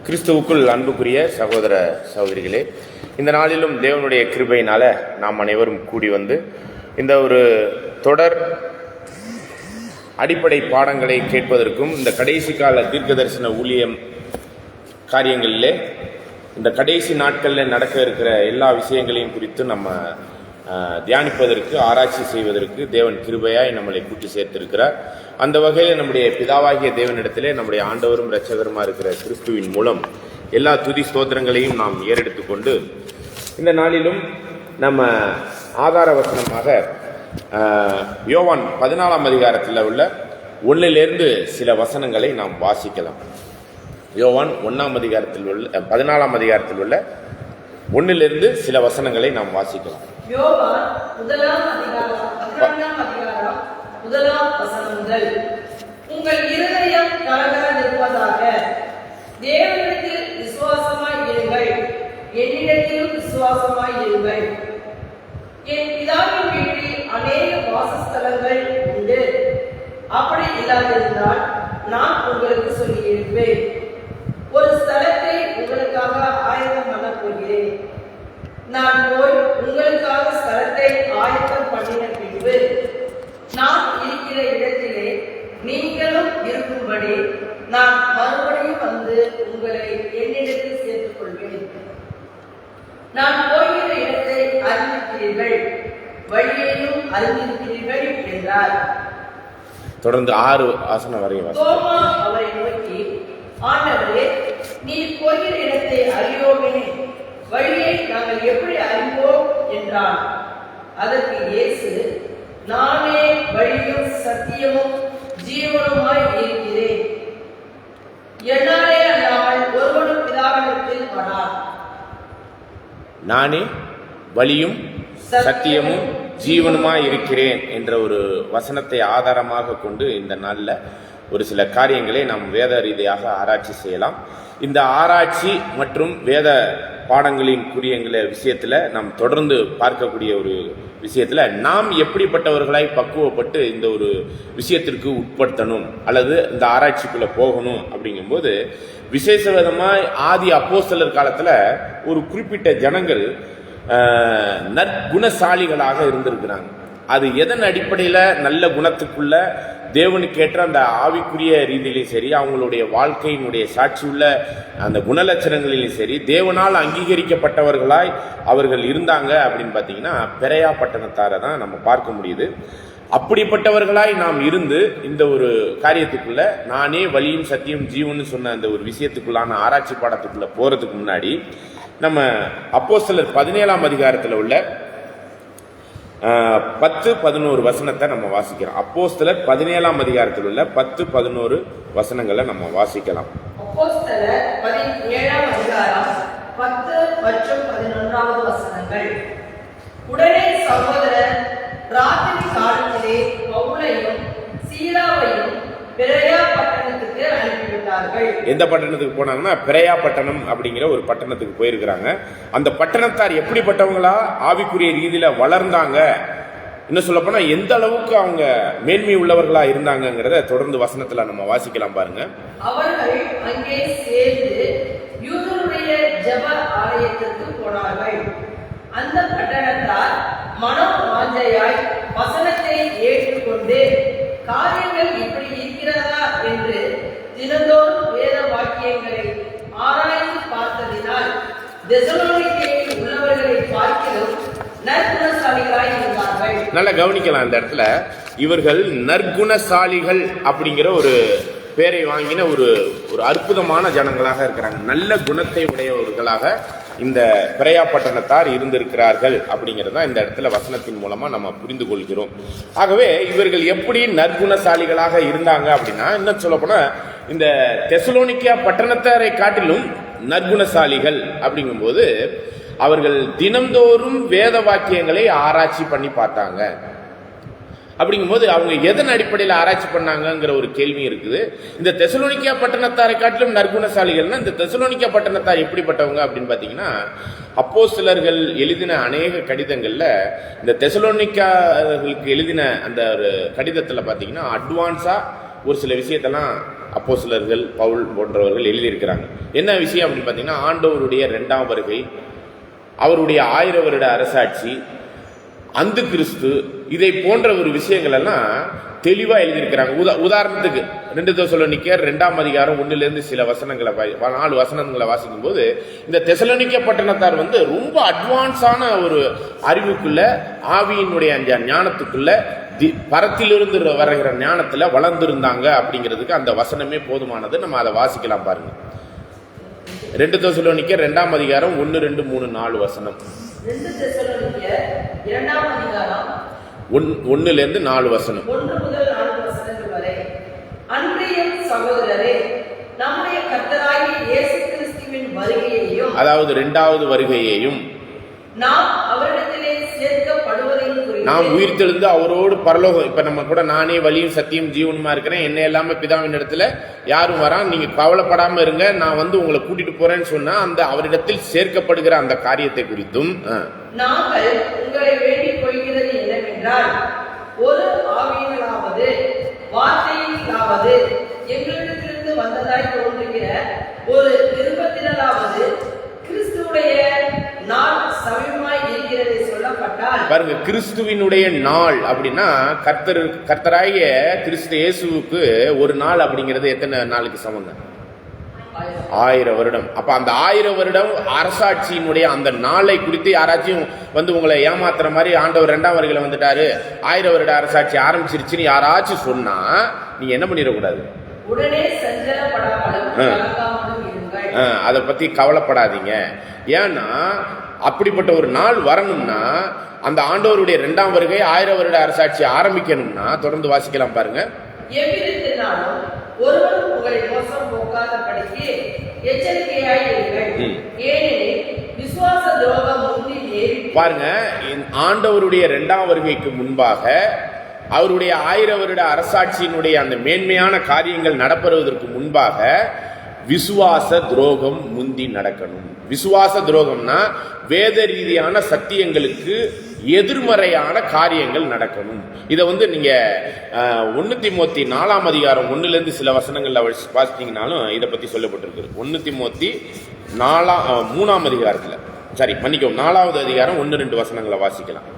கிறிஸ்துவுக்குள் அன்புக்குரிய சகோதர சகோதரிகளே, இந்த நாளிலும் தேவனுடைய கிருபையினால நாம் அனைவரும் கூடி வந்து இந்த ஒரு தொடர் அடிப்படை பாடங்களை கேட்பதற்கும் இந்த கடைசி கால தீர்க்க தரிசன ஊழியம் காரியங்களிலே இந்த கடைசி நாட்களில் நடக்க இருக்கிற எல்லா விஷயங்களையும் குறித்து நம்ம தியானிப்பதற்கு, ஆராய்ச்சி செய்வதற்கு தேவன் கிருபையாய் நம்மளை கூட்டி சேர்த்திருக்கிறார். அந்த வகையில் நம்முடைய பிதாவாகிய தேவனிடத்திலே நம்முடைய ஆண்டவரும் இரட்சகருமா இருக்கிற கிறிஸ்துவின் மூலம் எல்லா துதி ஸ்தோத்திரங்களையும் நாம் ஏறெடுத்து கொண்டு இந்த நாளிலும் நம்ம ஆதார வசனமாக யோவான் 14ஆம் அதிகாரத்தில் உள்ள 1லிருந்து சில வசனங்களை நாம் வாசிக்கலாம். யோவான் 1ஆம் அதிகாரத்தில் உள்ள 14ஆம் அதிகாரத்தில் உள்ள 1லிருந்து சில வசனங்களை நாம் வாசிக்கலாம். யோவான் 1ஆம் அதிகாரம் 1ஆம் வசனம் முதல். உங்கள் இருதயம் கலங்காதிருப்பதாக, தேவனிடத்தில் விசுவாசமாய் இருங்கள், என்னிடத்திலும் விசுவாசமாய் இருங்கள். என் பிதாவின் வீட்டில் அநேக வாசஸ்தலங்கள் உண்டு. அப்படி இல்லாதிருந்தால் நான் உங்களுக்கு சொல்லியிருப்பேன். ஒரு ஸ்தலத்தை உங்களுக்காக ஆயத்தம் பண்ண போகிறேன். நான் போய் உங்களுக்காக ஸ்தலத்தை ஆயத்தம் பண்ணின பின்பு நான் இருக்கிற இடத்திலே நீங்களும் இருக்கும்படி நான் மறுபடியும் வந்து உங்களை என்னிடத்தில் சேர்த்துக் கொள்வேன். நான் போகிற இடத்தை அறிந்திருக்கிறீர்கள், வழியையும் அறிந்திருக்கிறீர்கள் என்றார். தொடர்ந்து 6 வசனம் வரையும். தோமா அவரை நோக்கி, ஆண்டவரே, நீர் போகிற இடத்தை அறியோமே, வழியை நாங்கள் எப்படி அறிவோம் என்றான். அதற்கு இயேசு, நானே வழியும் சத்தியமும் ஜீவனுமாய் இருக்கிறேன். என்னாலே அல்லாமல் ஒருவனும் பிதாவினிடத்தில் வரான். நானே வழியும் சத்தியமும் ஜீவனுமாய் இருக்கிறேன் என்ற ஒரு வசனத்தை ஆதாரமாக கொண்டு இந்த நாளில் ஒரு சில காரியங்களை நாம் வேத ரீதியாக ஆராய்ச்சி செய்யலாம். இந்த ஆராய்ச்சி மற்றும் வேத பாடங்களின் குறியங்கள விஷயத்தில் நாம் தொடர்ந்து பார்க்கக்கூடிய ஒரு விஷயத்தில் நாம் எப்படிப்பட்டவர்களாய் பக்குவப்பட்டு இந்த ஒரு விஷயத்திற்கு உட்படுத்தணும் அல்லது இந்த ஆராய்ச்சிக்குள்ளே போகணும் அப்படிங்கும்போது, விசேஷ விதமாய் ஆதி அப்போஸ்தலர் காலத்தில் ஒரு குறிப்பிட்ட ஜனங்கள் நற்குணசாலிகளாக இருந்திருக்கிறாங்க. அது எதன் அடிப்படையில் நல்ல குணத்துக்குள்ள தேவனுக்கேற்ற அந்த ஆவிக்குரிய ரீதியிலையும் சரி, அவங்களுடைய வாழ்க்கையினுடைய சாட்சி உள்ள அந்த குணலட்சணங்களிலும் சரி, தேவனால் அங்கீகரிக்கப்பட்டவர்களாய் அவர்கள் இருந்தாங்க அப்படின்னு பார்த்தீங்கன்னா பெரையா பட்டணத்தாரை தான் நம்ம பார்க்க முடியுது. அப்படிப்பட்டவர்களாய் நாம் இருந்து இந்த ஒரு காரியத்துக்குள்ள, நானே வழியும் சத்தியம் ஜீவன்னு சொன்ன அந்த ஒரு விஷயத்துக்குள்ளான ஆராய்ச்சி பாடத்துக்குள்ள போறதுக்கு முன்னாடி நம்ம அப்போஸ்தலர் 17ஆம் அதிகாரத்தில் உள்ள 10-11 வசனத்தை நம்ம வாசிக்கிறோம். அப்போஸ்தலர் 17ஆம் அதிகாரத்தில் உள்ள 10-11 வசனங்களை நம்ம வாசிக்கலாம். அப்போஸ்தலர் 17ஆம் அதிகாரம் 10 மற்றும் 11வது வசனங்கள். உடனே சகோதரர் ராத்திரி காலத்திலே பவுலையும் சீலாவையும் பெரையா பட்டணத்துக்கு அனுப்பிவிட்டார்கள். எந்த பட்டணத்துக்கு போனாங்கன்னா பெரையா பட்டணம் அப்படிங்கிற ஒரு பட்டணத்துக்கு போயிருக்கிறாங்க. அந்த பட்டணத்தார் எப்படிப்பட்டவங்களா ஆவிக்குரிய ரீதியில வளர்ந்தாங்க, இன்னும் சொல்ல போனா எந்த அளவுக்கு அவங்க மேன்மை உள்ளவர்களா இருந்தாங்கிறத தொடர்ந்து வசனத்துல நம்ம வாசிக்கலாம் பாருங்க. அவர்கள் அங்கே சேர்ந்து யூதருடைய ஜெப ஆலயத்திற்கு போனார்கள். அந்த பட்டணத்தார் மனம் வாஞ்சையாய் வசனத்தை ஏற்றுக்கொண்டு, காரியங்கள் இப்படி இருக்கிறதா என்று தினந்தோறும் வேத வாக்கியங்களை ஆராய்ந்து பார்த்ததினால் தெசலோனிக்கேயில் உள்ளவர்களை பார்க்கிலும் நற்குணசாலிகளாய் இருந்தார்கள். நல்லா கவனிக்கலாம். இந்த இடத்துல இவர்கள் நற்குணசாலிகள் அப்படிங்கிற ஒரு பேரை வாங்கின ஒரு அற்புதமான ஜனங்களாக இருக்கிறாங்க. நல்ல குணத்தை உடையவர்களாக இந்த பெரையா பட்டணத்தார் இருந்திருக்கிறார்கள் அப்படிங்கிறத இந்த இடத்துல வசனத்தின் மூலமா நம்ம புரிந்து கொள்கிறோம். ஆகவே இவர்கள் எப்படி நற்குணசாலிகளாக இருந்தாங்க அப்படின்னா, இன்னும் சொல்ல போனா இந்த தெசலோனிக்கா பட்டணத்தாரை காட்டிலும் நற்குணசாலிகள் அப்படிங்கும்போது அவர்கள் தினந்தோறும் வேத வாக்கியங்களை ஆராய்ச்சி பண்ணி பார்த்தாங்க. அப்படிங்கும்போது அவங்க எதன் அடிப்படையில் ஆராய்ச்சி பண்ணாங்கிற ஒரு கேள்வி இருக்குது. இந்த தெசலோனிக்கா பட்டணத்தாரை காட்டிலும் நற்குணசாலிகள்னா இந்த தெசலோனிக்கா பட்டணத்தார் எப்படிப்பட்டவங்க அப்படின்னு பார்த்தீங்கன்னா, அப்போஸ்தலர்கள் எழுதின அநேக கடிதங்கள்ல இந்த தெசலோனிக்கார்களுக்கு எழுதின அந்த ஒரு கடிதத்தில் பார்த்தீங்கன்னா அட்வான்ஸா ஒரு சில விஷயத்தெல்லாம் அப்போஸ்தலர்கள் பவுல் போன்றவர்கள் எழுதியிருக்கிறாங்க. என்ன விஷயம் அப்படின்னு பார்த்தீங்கன்னா, ஆண்டவருடைய 2ஆம் வருகை, அவருடைய 1000 வருட அரசாட்சி, அந்து கிறிஸ்து, இதை போன்ற ஒரு விஷயங்கள் எல்லாம் தெளிவா எழுதியிருக்கிறாங்க. உதாரணத்துக்கு 2 தெசலோனிக்கேயர் 2ஆம் அதிகாரம் 1லேருந்து சில வசனங்களை 4 வசனங்களை வாசிக்கும் போது, இந்த தெசலோனிக்க பட்டணத்தார் ரொம்ப அட்வான்ஸான ஒரு அறிவுக்குள்ள, ஆவியினுடைய ஞானத்துக்குள்ள, பரத்திலிருந்து வருகிற ஞானத்துல வளர்ந்திருந்தாங்க அப்படிங்கிறதுக்கு அந்த வசனமே போதுமானது. நம்ம அதை வாசிக்கலாம் பாருங்க. 2 தெசலோனிக்கேயர் 2ஆம் அதிகாரம் 1, 2, 3, 4 வசனம். 2 தெசலோனிக்கேயர் 2ஆம் அதிகாரம் 1லேருந்து 4 வசனம். 1 முதல் 4 வசனங்கள் வரை. அன்றியும் சகோதரரே, நம்முடைய கர்த்தராகிய இயேசு கிறிஸ்துவின் வருகையையும், அதாவது 2வது வருகையையும், நாம் அவரிடத்திலே சேர்க்கப்படுவதையும் குறித்து, நாம் உயிர்த்தெழுந்து அவரோடு பரலோகம், இப்ப நம்ம கூட நானே வழியும் சத்தியம் ஜீவனுமா இருக்கிறேன், என்ன எல்லாமே பிதாவின் இடத்துல யாரும் வரான், நீங்க கவலைப்படாம இருங்க, நான் உங்களை கூட்டிட்டு போறேன்னு சொன்னா அந்த அவரிடத்தில் சேர்க்கப்படுகிற அந்த காரியத்தை குறித்தும், நாங்கள் உங்களை வேண்டிக் கொள்கிறது என்னவென்றால், ஒரு ஆவியினாலாவது வார்த்தையினாலாவது எங்களிடத்திலிருந்து வந்ததாய் தோன்றுகிற ஒரு விருப்பத்தினாலாவது கிறிஸ்துவுடைய நாள் சமீபமாய் இருக்கிறது சொல்லப்பட்டால், பாருங்க, கிறிஸ்துவினுடைய நாள் அப்படின்னா கர்த்தராகிய கிறிஸ்து இயேசுவுக்கு ஒரு நாள் அப்படிங்கிறது எத்தனை நாளுக்கு சமம்? 1000 வருடம். அப்ப அந்த 1000 வருடம் அரசாட்சியினுடைய அந்த நாளை குறித்து யாராச்சும் உங்களை ஏமாத்துற மாதிரி ஆண்டவர் 2ஆம் வருகையில வந்துட்டாரு, 1000 வருட அரசாட்சி ஆரம்பிச்சிருச்சுன்னு யாராச்சும் சொன்னா நீங்க என்ன பண்ணிடக்கூடாது? உடனே சஞ்சலப்படாமலும் அதை பத்தி கவலைப்படாதீங்க. ஏன்னா அப்படிப்பட்ட ஒரு நாள் வரணும்னா, அந்த ஆண்டவருடைய 2ஆம் வருகை 1000 வருட அரசாட்சி ஆரம்பிக்கணும்னா, தொடர்ந்து வாசிக்கலாம் பாருங்க. எவ்விதத்தினாலும் ஒருவரும் உங்களை மோசம் போக்காதபடிக்கு எச்சரிக்கையாய் இருங்கள். ஏனெனில் விசுவாச துரோகம் முந்தி நேரிட்டு, பாருங்க, ஆண்டவருடைய 2ஆம் வருகைக்கு முன்பாக அவருடைய 1000 வருட அரசாட்சியினுடைய அந்த மேன்மையான காரியங்கள் நடப்பதற்கு முன்பாக விசுவாச துரோகம் முந்தி நடக்கணும். விசுவாச துரோகம்னா வேத ரீதியான சத்தியங்களுக்கு எதிர்மறையான காரியங்கள் நடக்கணும். இதை நீங்க 1 தீமோத்தி 4ஆம் அதிகாரம் 1லேருந்து சில வசனங்கள்ல வாசித்தீங்கன்னாலும் இதை பத்தி சொல்லப்பட்டிருக்கு. 1 தீமோத்தி 3ஆம் அதிகாரத்துல, சரி மன்னிக்கவும், 4வது அதிகாரம் 1, 2 வசனங்களை வாசிக்கலாம்.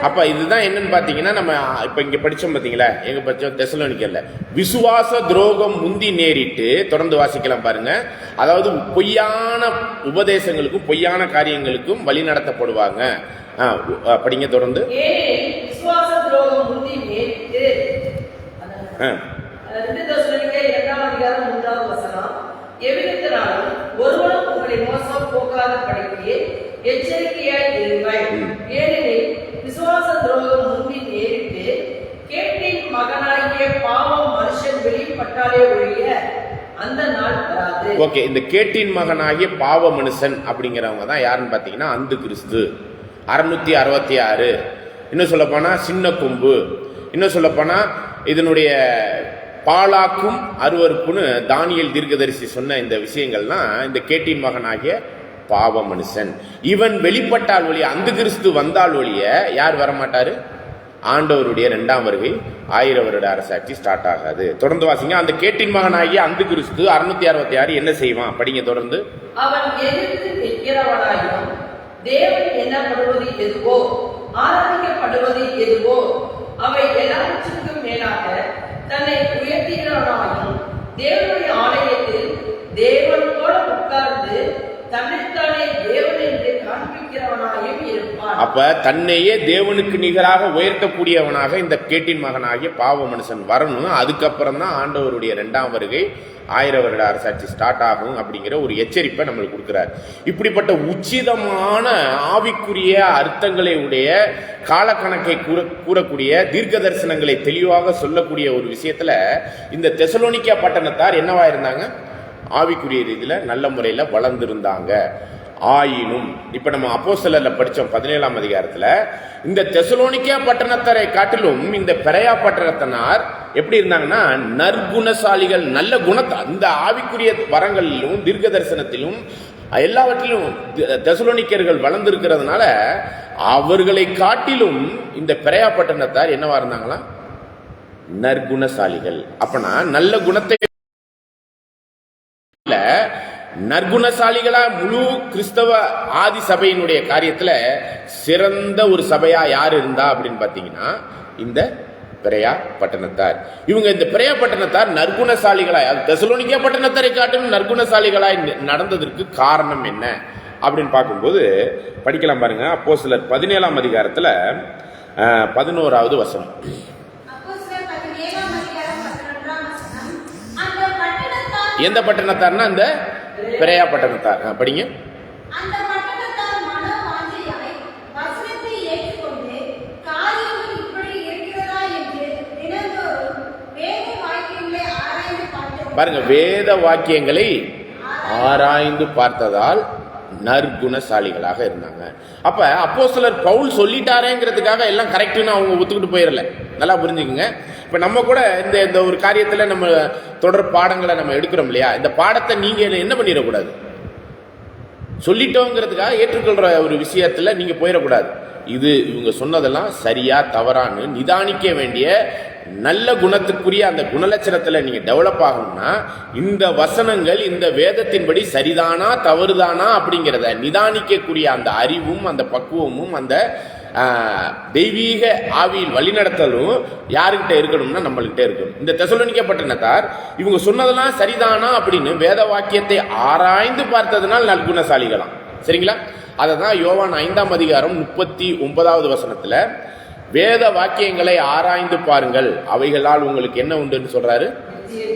அப்ப இதுதான் என்னன்னு பாத்தீங்கன்னா, நம்ம இப்ப இங்க படிச்சோம் பாத்தீங்களா, எங்க படிச்சோம் தெசலோனிக்கேயர்ல, விசுவாச துரோகம் முந்தி நேரிட்டு, தொடர்ந்து வாசிக்கலாம் பாருங்க. அதாவது பொய்யான உபதேசங்களுக்கும் பொய்யான காரியங்களுக்கும் வழி நடத்தப்படுவாங்க. படிங்க தொடர்ந்து. விசுவாச துரோகம் முந்தி நேரிட்டு, 2 தெசலோனிக்கேயர் 2ஆம் அதிகாரம் 3வது வசனம். எவ்விதத்தினாலும் ஒருவரும் உங்களை மோசம் போக்காதபடிக்கு எச்சரிக்கையாய் இருங்கள். ஏனெனில் விசுவாச துரோகம் முந்தி நேரிட்டு, கேட்டின் மகனாகிய பாவம் மனுஷன் வெளிப்பட்டாலே ஒழிய அந்த நாள் வராது. ஓகே, இந்த கேட்டின் மகனாகிய பாவ மனுஷன் அப்படிங்கிறவங்க தான் யாருன்னு பாத்தீங்கன்னா அந்து கிறிஸ்து. 666, இன்னும் சொல்ல போனா சின்ன கொம்பு, இன்னும் சொல்ல போனா இதனுடைய பாலாக்கும் அருவருப்புன்னு தானியேல் தீர்க்கதரிசி சொன்ன இந்த விஷயங்கள்லாம் இந்த கேட்டின் மகனாகிய பாவ மனுஷன். இவன் வெளிப்பட்டால் ஒழிய, அந்த கிறிஸ்து வந்தால் ஒழிய யார் வரமாட்டாரு? ஆண்டவருடைய 2ஆம் வருகை 1000 வருட அரசாட்சி ஸ்டார்ட் ஆகாது. தொடர்ந்து வாசிங்க. அந்த கேட்டின் மகனாகிய அந்த கிறிஸ்து 666 என்ன செய்வான்? படிங்க தொடர்ந்து. அவன் எதிர்த்து நிற்கிறவனாயும் தேவன் எண்ணப்படுவது எதுவோ ஆராதிக்கப்படுவது எதுவோ அவை எல்லாவற்றுக்கும் மேலாக தன்னை உயர்த்துகிறவனாயும் தேவனுடைய ஆலயத்தில் தேவன் போல உட்கார்ந்து தன்னைத்தானே தேவன் என்று காண்பிக்கிறவனாயும் இருப்பான். அப்ப அப்ப தன்னையே தேவனுக்கு நிகராக உயர்த்தக்கூடியவனாக இந்த கேட்டின் மகனாகிய பாவ மனுஷன் வரணும். அதுக்கப்புறம் தான் ஆண்டவருடைய 2ஆம் வருகை 1000 வருட அரசாட்சி ஸ்டார்ட் ஆகும் அப்படிங்கிற ஒரு எச்சரிப்பை நம்மளுக்கு கொடுக்கிறார். இப்படிப்பட்ட உச்சிதமான ஆவிக்குரிய அர்த்தங்களை உடைய காலக்கணக்கை கூறக்கூடிய தீர்க்க தரிசனங்களை தெளிவாக சொல்லக்கூடிய ஒரு விஷயத்துல இந்த தெசலோனிக்கா பட்டணத்தார் என்னவா இருந்தாங்க? ஆவிக்குரிய ரீதியில நல்ல முறையில் வளர்ந்திருந்தாங்க. ஆயினும் இப்ப நம்ம அப்போஸ்தலர்ல படிச்சோம் 17ஆம் அதிகாரத்துல, இந்த தெசலோனிக்கா பட்டணத்தாரை காட்டிலும் இந்த பெரையா பட்டணத்தினார் எப்படி இருந்தாங்கன்னா நற்குணசாலிகள், நல்ல குணத்தை இந்த ஆவிக்குரிய வரங்களிலும் தீர்க்க தரிசனத்திலும் எல்லாவற்றிலும் தெசலோனிக்கர்கள் வளர்ந்திருக்கிறதுனால அவர்களை காட்டிலும் இந்த பெரையா பட்டணத்தார் என்னவா இருந்தாங்களா? நற்குணசாலிகள். அப்பனா நல்ல குணத்தை நற்குணசாலிகளா முழு கிறிஸ்தவ ஆதி சபையினுடைய காரியத்துல சிறந்த ஒரு சபையா யார் இருந்தா அப்படின்னு பாத்தீங்கன்னா இந்த பெரையா பட்டணத்தார். இவங்க இந்த பெரையா பட்டணத்தார் நற்குணசாலிகளாய், தெசலோனிக்கா பட்டணத்தாரை காட்டும் நற்குணசாலிகளாய் நடந்ததற்கு காரணம் என்ன அப்படின்னு பார்க்கும்போது படிக்கலாம் பாருங்க. அப்போஸ்தலர் 17ஆம் அதிகாரத்துல 11வது வசனம். எந்த பட்டணத்தார்னா இந்த பெரையா பட்டணத்தார். படிங்க. பாருங்க, வேத வாக்கியங்களை ஆராய்ந்து பார்த்ததால் நற்குணசாலிகளாக இருந்தாங்க. அப்ப அப்போஸ்தலர் பவுல் சொல்லிட்டாரேங்கிறதுக்காக எல்லாம் கரெக்ட்னு அவங்க ஒத்துக்கிட்டு போயிடல. நல்லா புரிஞ்சுக்குங்க. இப்ப நம்ம கூட இந்த ஒரு காரியத்துல நம்ம தொடர் பாடங்களை நம்ம எடுக்கிறோம் இல்லையா, இந்த பாடத்தை நீங்க என்ன பண்ணிடக்கூடாது, சொல்லிட்டோங்கிறதுக்காக ஏற்றுக்கொள்ற ஒரு விஷயத்துல நீங்க போயிடக்கூடாது. இது இவங்க சொன்னதெல்லாம் சரியா தவறான்னு நிதானிக்க வேண்டிய நல்ல குணத்துக்குரிய அந்த குணலட்சணத்துல நீங்க டெவலப் ஆகணும்னா இந்த வசனங்கள் இந்த வேதத்தின்படி சரிதானா தவறுதானா அப்படிங்கிறத நிதானிக்கக்கூடிய அந்த அறிவும் அந்த பக்குவமும் அந்த தெய்வீக ஆவியில் வழிநடத்தலும் யாருக்கிட்ட இருக்கணும்னா நம்மள்கிட்ட இருக்கணும். இந்த தெசலோனிக்கா பட்டணத்தார் இவங்க சொன்னதெல்லாம் சரிதானா அப்படின்னு வேத வாக்கியத்தை ஆராய்ந்து பார்த்ததுனால் நற்குணசாலிகளாம். சரிங்களா? அதை தான் யோவான் 5ஆம் அதிகாரம் 39வது வசனத்துல வேத வாக்கியங்களை ஆராய்ந்து பாருங்கள், அவைகளால் உங்களுக்கு என்ன உண்டுன்னு சொல்றாரு?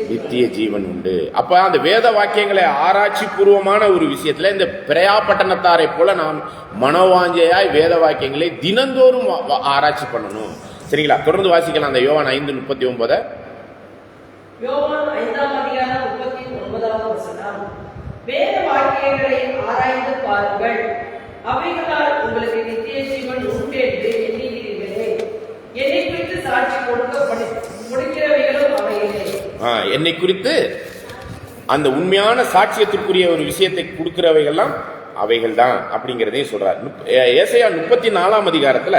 நித்திய ஜீவன் உண்டு. அப்ப அந்த வேத வாக்கியங்களை ஆராய்ச்சி பூர்வமான ஒரு விஷயத்துல இந்த பெரையா பட்டணத்தாரை போல நாம் மனோவாஞ்சையாய் வேத வாக்கியங்களை தினந்தோறும் ஆராய்ச்சி பண்ணணும். சரிங்களா? தொடர்ந்து வாசிக்கலாம் அந்த யோவான் 5:39. யோவான் 5ஆம் அதிகாரம் 39வது வசனம். வேத வாக்கியங்களை ஆராய்ந்து பாருங்கள், அவைகளால் உங்களுக்கு நித்திய ஜீவன் உண்டு என்று எண்ணுகிறீர்களே. என்னை குறித்து சாட்சி கொடுக்கிறவைகளும் அவைகளே. என்னை குறித்து அந்த உண்மையான சாட்சியத்திற்குரிய ஒரு விஷயத்தை கொடுக்கிறவைகள்லாம் அவைகள் தான் அப்படிங்கிறதையும் சொல்றார். ஏசாயா 34ஆம் அதிகாரத்துல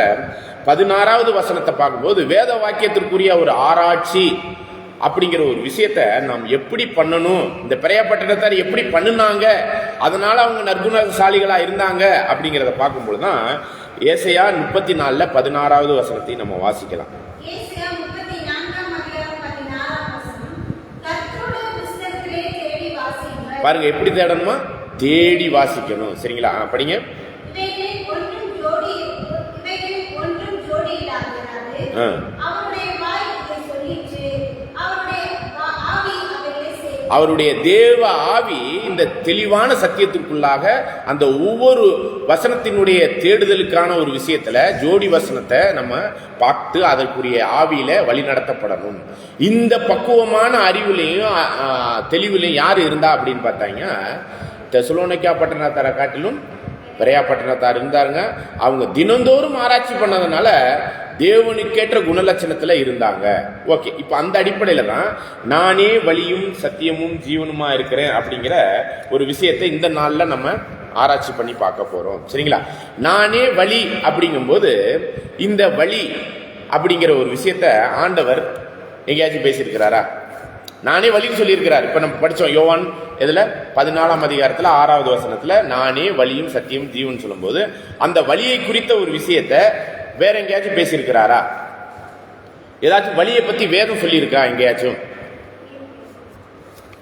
16வது வசனத்தை பார்க்கும்போது வேத வாக்கியத்திற்குரிய ஒரு ஆராய்ச்சி அப்படிங்கிற ஒரு விஷயத்த நாம் எப்படி பண்ணணும், இந்த பெரையா பட்டணத்தார் எப்படி பண்ணுனாங்க, அதனால அவங்க நற்குணசாலிகளா இருந்தாங்க அப்படிங்கிறத பார்க்கும்போது தான் ஏசாயா 34ல 16வது வசனத்தை நம்ம வாசிக்கலாம். பாருங்க, எப்படி தேடணுமா? தேடி வாசிக்கணும். சரிங்களா? படிங்க. அவருடைய தேவ ஆவி இந்த தெளிவான சத்தியத்திற்குள்ளாக அந்த ஒவ்வொரு வசனத்தினுடைய தேடுதலுக்கான ஒரு விஷயத்துல ஜோடி வசனத்தை நம்ம பார்த்து அதற்குரிய ஆவியில வழி நடத்தப்படணும். இந்த பக்குவமான அறிவுலையும் தெளிவுலையும் யார் இருந்தா அப்படின்னு பார்த்தாங்க, தெசலோனிக்கா பட்டணத்தாரை காட்டிலும் பெரையா பட்டணத்தார் இருந்தாருங்க. அவங்க தினந்தோறும் ஆராய்ச்சி பண்ணதுனால தேவனுக்கேற்ற குணலட்சணத்துல இருந்தாங்க. ஓகே, இப்ப அந்த அடிப்படையில தான் நானே வழியும் சத்தியமும் ஜீவனுமா இருக்கிறேன் அப்படிங்கிற ஒரு விஷயத்தை இந்த நாள்ல நம்ம ஆராய்ச்சி பண்ணி பார்க்க போறோம். சரிங்களா? நானே வழி அப்படிங்கும்போது இந்த வழி அப்படிங்கிற ஒரு விஷயத்த ஆண்டவர் எங்கேயாச்சும் பேசியிருக்கிறாரா? நானே வழின்னு சொல்லியிருக்கிறார். இப்ப நம்ம படிச்சோம் யோவான் இதுல 14ஆம் அதிகாரத்துல 6வது வசனத்துல நானே வழியும் சத்தியம் ஜீவன் சொல்லும் போது அந்த வழியை குறித்த ஒரு விஷயத்த வேற எங்கேயாச்சும் பேசியிருக்கிறாரா? ஏதாச்சும் வழியை பத்தி வேதம் சொல்லியிருக்கா எங்கேயாச்சும்?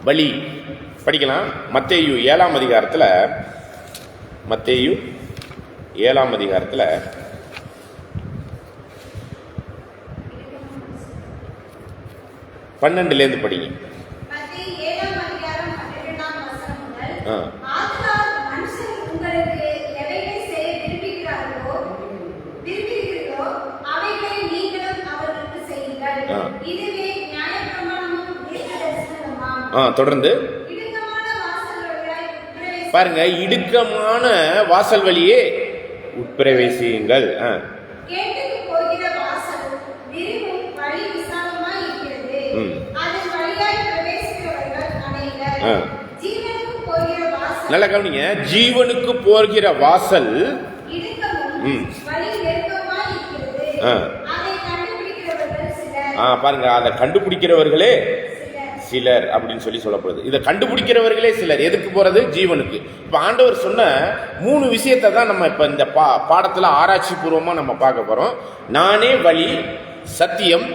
வழி படிக்கலாம். மத்தேயு 7ஆம் அதிகாரத்துல 12 படிங்க. மத்தேயு 7ஆம் அதிகாரம் 12ஆம் வசனம் முதல். ஆ. ஆதலால் மனுஷர் உங்களுக்கு எவைகளை செய்ய விரும்புகிறீர்களோ அவைகளை நீங்களும் அவர்களுக்கு செய்யுங்கள். ஆ. இதுவே நியாயப்பிரமாணமும் தீர்க்கதரிசனமுமாம். தொடர்ந்து இடுக்கமான வாசல் வழியாய் உட்பிரவேசி- பாருங்க, இடுக்கமான வாசல் வழியே உட்பிரவேசியுங்கள். கேட்டுக்கு போகிற வாசல் விரிவும் வழி விசாலமாய் இருக்கிறது. ம். அதன் வழியாய் பிரவேசிக்கிறவர்கள் அநேகர். ஆ. ஜீவனுக்கு போகிற வாசல் நல்ல கவனிங்க, ஜீவனுக்கு போகிற வாசல் இடுக்கமும் ம். வழி நெருக்கமாய் இருக்கிறது. ஆ. அதை கண்டுபிடிக்கிறவர்கள் சிலர். பாருங்க, அதை கண்டுபிடிக்கிறவர்களே சிலர். சிலர் அப்படின்னு சொல்லப்படுது. இதை கண்டுபிடிக்கிறவர்களே சிலர். எதுக்கு போறது? ஜீவனுக்கு. இப்ப ஆண்டவர் சொன்ன 3 விஷயத்தை தான் நம்ம இப்ப இந்த பாடத்துல ஆராய்ச்சி பூர்வமா நம்ம பார்க்க போறோம். நானே வழி, சத்தியம்,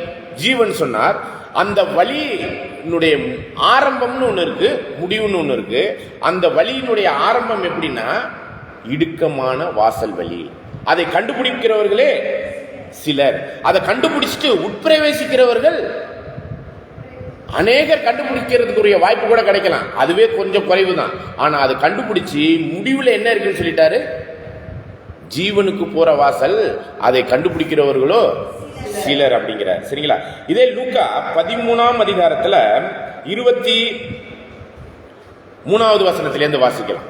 ஜீவன் சொன்னார். அந்த வழியினுடைய ஆரம்பம்னு ஒண்ணு இருக்கு, முடிவுன்னு ஒண்ணு இருக்கு. அந்த வழியினுடைய ஆரம்பம் எப்படின்னா இடுக்கமான வாசல் வழி. அதை கண்டுபிடிக்கிறவர்களே சிலர். அதை கண்டுபிடிச்சிட்டு உட்பிரவேசிக்கிறவர்கள் அநேகர். கண்டுபிடிக்கிறதுக்குரிய வாய்ப்பு கூட கிடைக்கலாம், அதுவே கொஞ்சம் குறைவு தான். ஆனா அதை கண்டுபிடிச்சு முடிவுல என்ன இருக்குன்னு சொல்லிட்டாரு, ஜீவனுக்கு போற வாசல். அதை கண்டுபிடிக்கிறவர்களோ சிலர் அப்படிங்கிறார். சரிங்களா? இதே லூக்கா 13ஆம் அதிகாரத்துல 23வது வசனத்திலிருந்து வாசிக்கலாம்.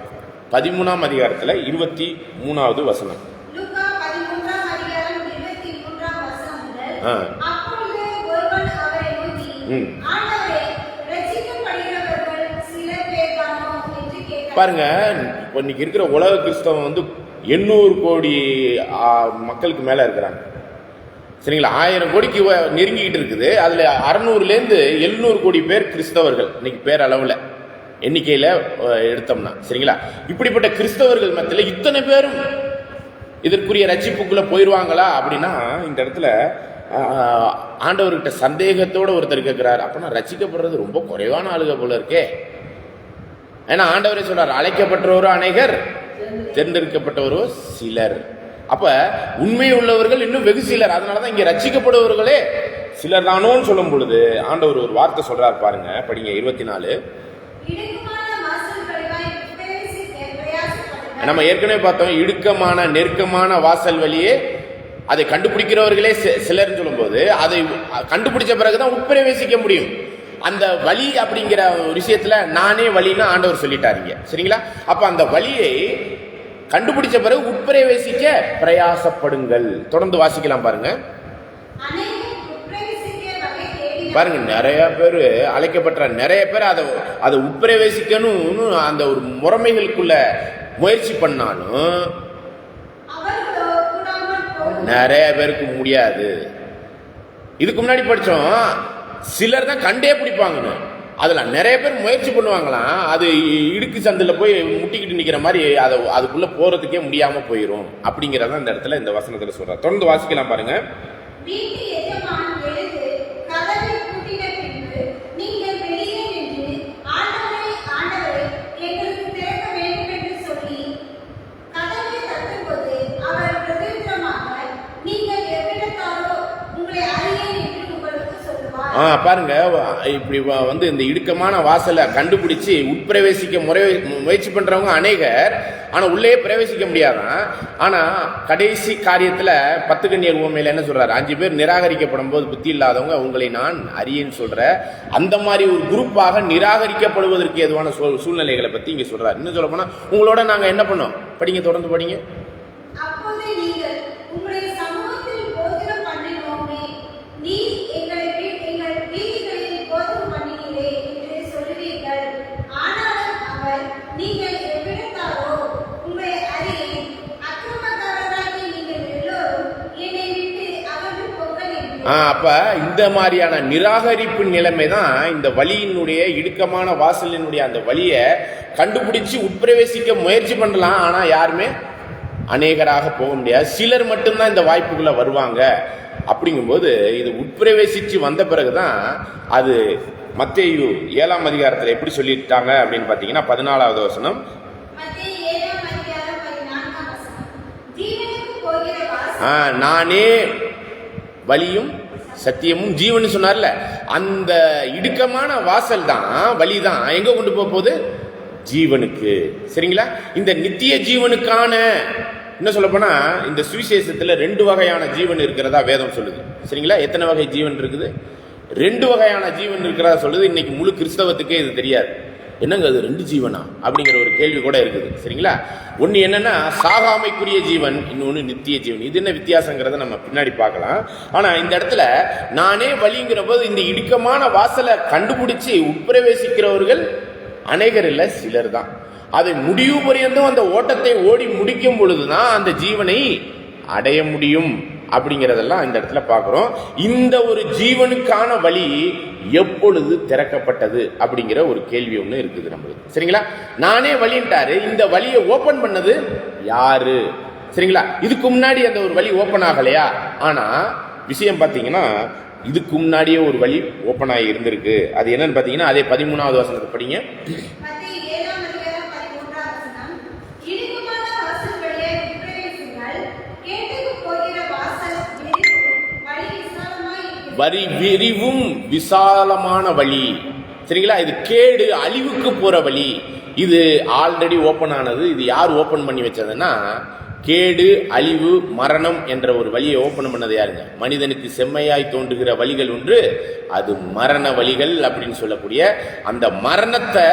13ஆம் அதிகாரத்துல 23வது வசனம். லூக்கா 13ஆம் அதிகாரம் 23ஆம் வசனம் முதல். ஆ. அப்பொழுது ஒருவன் அவரை நோக்கி, ம். ஆண்டவரே, ரட்சிக்கப்படுகிறவர்கள் சிலர் பேர்தானோ என்று கேட்டார். பாருங்க, இப்போ இன்னைக்கு இருக்கிற உலக கிறிஸ்தவம் 800 கோடி மக்களுக்கு மேல இருக்கிறாங்க. சரிங்களா? 1000 கோடிக்கு நெருங்கிக்கிட்டு இருக்குது. அதுல 600லேருந்து 700 கோடி பேர் கிறிஸ்தவர்கள் இன்னைக்கு பேரளவுல எண்ணிக்கையில எடுத்தோம்னா. சரிங்களா? இப்படிப்பட்ட கிறிஸ்தவர்கள் மத்தியில இத்தனை பேரும் இதற்குரிய ரட்சிப்புக்குள்ள போயிருவாங்களா அப்படின்னா, இந்த இடத்துல ஆண்டவர்கிட்ட சந்தேகத்தோட ஒருத்தர் கேட்கிறார், அப்படின்னா ரட்சிக்கப்படுறது ரொம்ப குறைவான ஆளுக போல இருக்கே. ஏன்னா ஆண்டவரே சொல்றார், அழைக்கப்பட்டவரோ அநேகர், தேர்ந்தெடுக்கப்பட்டவரோ சிலர். அப்ப உண்மை உள்ளவர்கள் இன்னும் வெகு சிலர். அதனாலதான் இங்க ரட்சிக்கப்படுவர்களே சிலர் தானோன்னு சொல்லும் பொழுது ஆண்டவர் ஒரு வார்த்தை சொல்றார் பாருங்க. படிங்க 24. இடுக்கமான வாசல் வழியாய் பிரவேசிக்க பிரயாசப்படுங்கள். நம்ம ஏற்கனவே பார்த்தோம், இடுக்கமான நெருக்கமான வாசல் வழியே அதை கண்டுபிடிக்கிறவர்களே சிலர்னு சொல்லும்போது, அதை கண்டுபிடிச்ச பிறகுதான் உட்பிரவேசிக்க முடியும். அந்த வழி அப்படிங்கிற விஷயத்துல நானே வழின்னு ஆண்டவர் சொல்லிட்டாருங்க. சரிங்களா? அப்ப அந்த வழியை கண்டுபிடிச்ச பிறகு உட்பிரவேசிக்க பிரயாசப்படுங்கள். தொடர்ந்து வாசிக்கலாம் பாருங்க. அநேகர் உட்பிரவேசிக்க வகை தேடினர். பாருங்க, நிறைய பேர் அழைக்கப்பட்ட நிறைய பேர் அதை உட்பிரவேசிக்கணும் அந்த ஒரு முறைமைகளுக்குள்ள முயற்சி பண்ணாலும் அவர்களோ கூடாமல் போகும். நிறைய பேருக்கு முடியாது. இதுக்கு முன்னாடி படிச்சோம், சிலர் தான் கண்டே பிடிப்பாங்கன்னு. அதுல நிறைய பேர் முயற்சி பண்ணுவாங்களாம். அது இடுக்கு சந்தில போய் முட்டிக்கிட்டு நிக்கிற மாதிரி அதுக்குள்ள போறதுக்கே முடியாம போயிரும் அப்படிங்கறத இந்த இடத்துல இந்த வசனத்துல சொல்றார். தொடர்ந்து வாசிக்கலாம் பாருங்க. வீட்டு எஜமான் எழுந்து கதவை பூட்டின பின்பு நீங்கள் வெளியே நின்று, ஆண்டவரே, ஆண்டவரே, எங்களுக்கு திறக்க வேண்டும் என்று சொல்லி கதவை தட்டும்போது அவர் பிரதியுத்தரமாக, நீங்கள் எவ்விடத்தாரோ உங்களை அறியேன் என்று உங்களுக்கு சொல்லுவார். பாருங்க, இப்படி இந்த இடுக்கமான வாசலை கண்டுபிடிச்சு உட்பிரவேசிக்க முயற்சி பண்றவங்க அநேகர். ஆனா உள்ளே பிரவேசிக்க முடியாதான். ஆனா கடைசி காரியத்துல 10 கன்னியர் உவமையில என்ன சொல்றாரு? 5 பேர் நிராகரிக்கப்படும் போது புத்தி இல்லாதவங்க உங்களை நான் அறியேன்னு சொல்ற அந்த மாதிரி ஒரு குரூப்பாக நிராகரிக்கப்படுவதற்கு ஏதுவான சூழ்நிலைகளை பத்தி இங்க சொல்றாரு. இன்னும் சொல்ல போனா, உங்களோட நாங்க என்ன பண்ணோம்? படிங்க, தொடர்ந்து படிங்க. அப்போது நீங்கள் உங்களுடைய சமூகத்தில் போதகம் பண்ணினோமே, நீ எங்கள் வீதிகளில் போதகம் பண்ணினீரே என்று சொல்லுவீர்கள். ஆனாலும் அவர், நீங்கள் எவ்விடத்தாரோ உங்களை அறியேன், அக்கிரமக்காரராகிய நீங்கள் எல்லோரும் என்னை விட்டு அகன்று போங்கள் என்று. அப்ப இந்த மாதிரியான நிராகரிப்பு நிலைமை தான் இந்த வழியினுடைய இடுக்கமான வாசலினுடைய அந்த வழியை கண்டுபிடிச்சு உட்பிரவேசிக்க முயற்சி பண்ணலாம். ஆனா யாருமே அநேகராக போக முடியாது. சிலர் மட்டும்தான் இந்த வாய்ப்புக்குள்ள வருவாங்க. அப்படிங்கும்போது இது உட்பிரவேசிச்சு வந்த பிறகுதான் அது மத்தேயு 7ஆம் அதிகாரத்தில் எப்படி சொல்லிட்டாங்க அப்படின்னு பாத்தீங்கன்னா 14வது வசனம். மத்தேயு 7ஆம் அதிகாரம் 14ஆம் வசனம். ஜீவனுக்கு போகிற வாசல் நானே வழியும் சத்தியமும் ஜீவன் சொன்னார்ல, அந்த இடுக்கமான வாசல் தான், வழி தான் எங்க கொண்டு போக போகுது? ஜீவனுக்கு. சரிங்களா? இந்த நித்திய ஜீவனுக்கான என்ன சொல்ல போனா, இந்த சுவிசேஷத்துல 2 வகையான ஜீவன் இருக்கிறதா வேதம் சொல்லுது. சரிங்களா? எத்தனை வகை ஜீவன் இருக்குது? 2 வகையான ஜீவன் இருக்கிறதா சொல்லுது. இன்னைக்கு முழு கிறிஸ்தவத்துக்கே இது தெரியாது. என்னங்க அது 2 ஜீவனா அப்படிங்கிற ஒரு கேள்வி கூட இருக்குது. சரிங்களா? ஒன்னு என்னன்னா சாகாமைக்குரிய ஜீவன், இன்னொன்னு நித்திய ஜீவன். இது என்ன வித்தியாசங்கிறத நம்ம பின்னாடி பார்க்கலாம். ஆனா இந்த இடத்துல நானே வழிங்கிற போது இந்த இடுக்கமான வாசலை கண்டுபிடிச்சு உட்பிரவேசிக்கிறவர்கள் அநேகர் இல்ல, சிலர் தான். அதை முடிவு பரியந்தும் அந்த ஓட்டத்தை ஓடி முடிக்கும் பொழுதுதான் அந்த ஜீவனை அடைய முடியும் அப்படிங்கிறதெல்லாம் இந்த இடத்துல பார்க்கிறோம். இந்த ஒரு ஜீவனுக்கான வழி எப்பொழுது திறக்கப்பட்டது அப்படிங்கிற ஒரு கேள்வி ஒன்று இருக்குது நம்மளுக்கு. சரிங்களா? நானே வழின்ட்டாரு, இந்த வழியை ஓபன் பண்ணது யாரு? சரிங்களா? இதுக்கு முன்னாடி அந்த ஒரு வழி ஓபன் ஆகலையா? ஆனா விஷயம் பார்த்தீங்கன்னா, இதுக்கு முன்னாடியே ஒரு வழி ஓபன் ஆகி இருந்திருக்கு. அது என்னன்னு பார்த்தீங்கன்னா, அதே 13வது வசனத்தை படிங்க. வரி விரிவும் விசாலமான வழி. சரிங்களா? இது கேடு அழிவுக்கு போற வழி. இது ஆல்ரெடி ஓபன் ஆனது. இது யார் ஓபன் பண்ணி வச்சதுன்னா, கேடு அழிவு மரணம் என்ற ஒரு வழியை ஓபன் பண்ணது யாருங்க? மனிதனுக்கு செம்மையாய் தோன்றுகிற வழிகள் ஒன்று, அது மரண வழிகள் அப்படின்னு சொல்லக்கூடிய அந்த மரணத்தை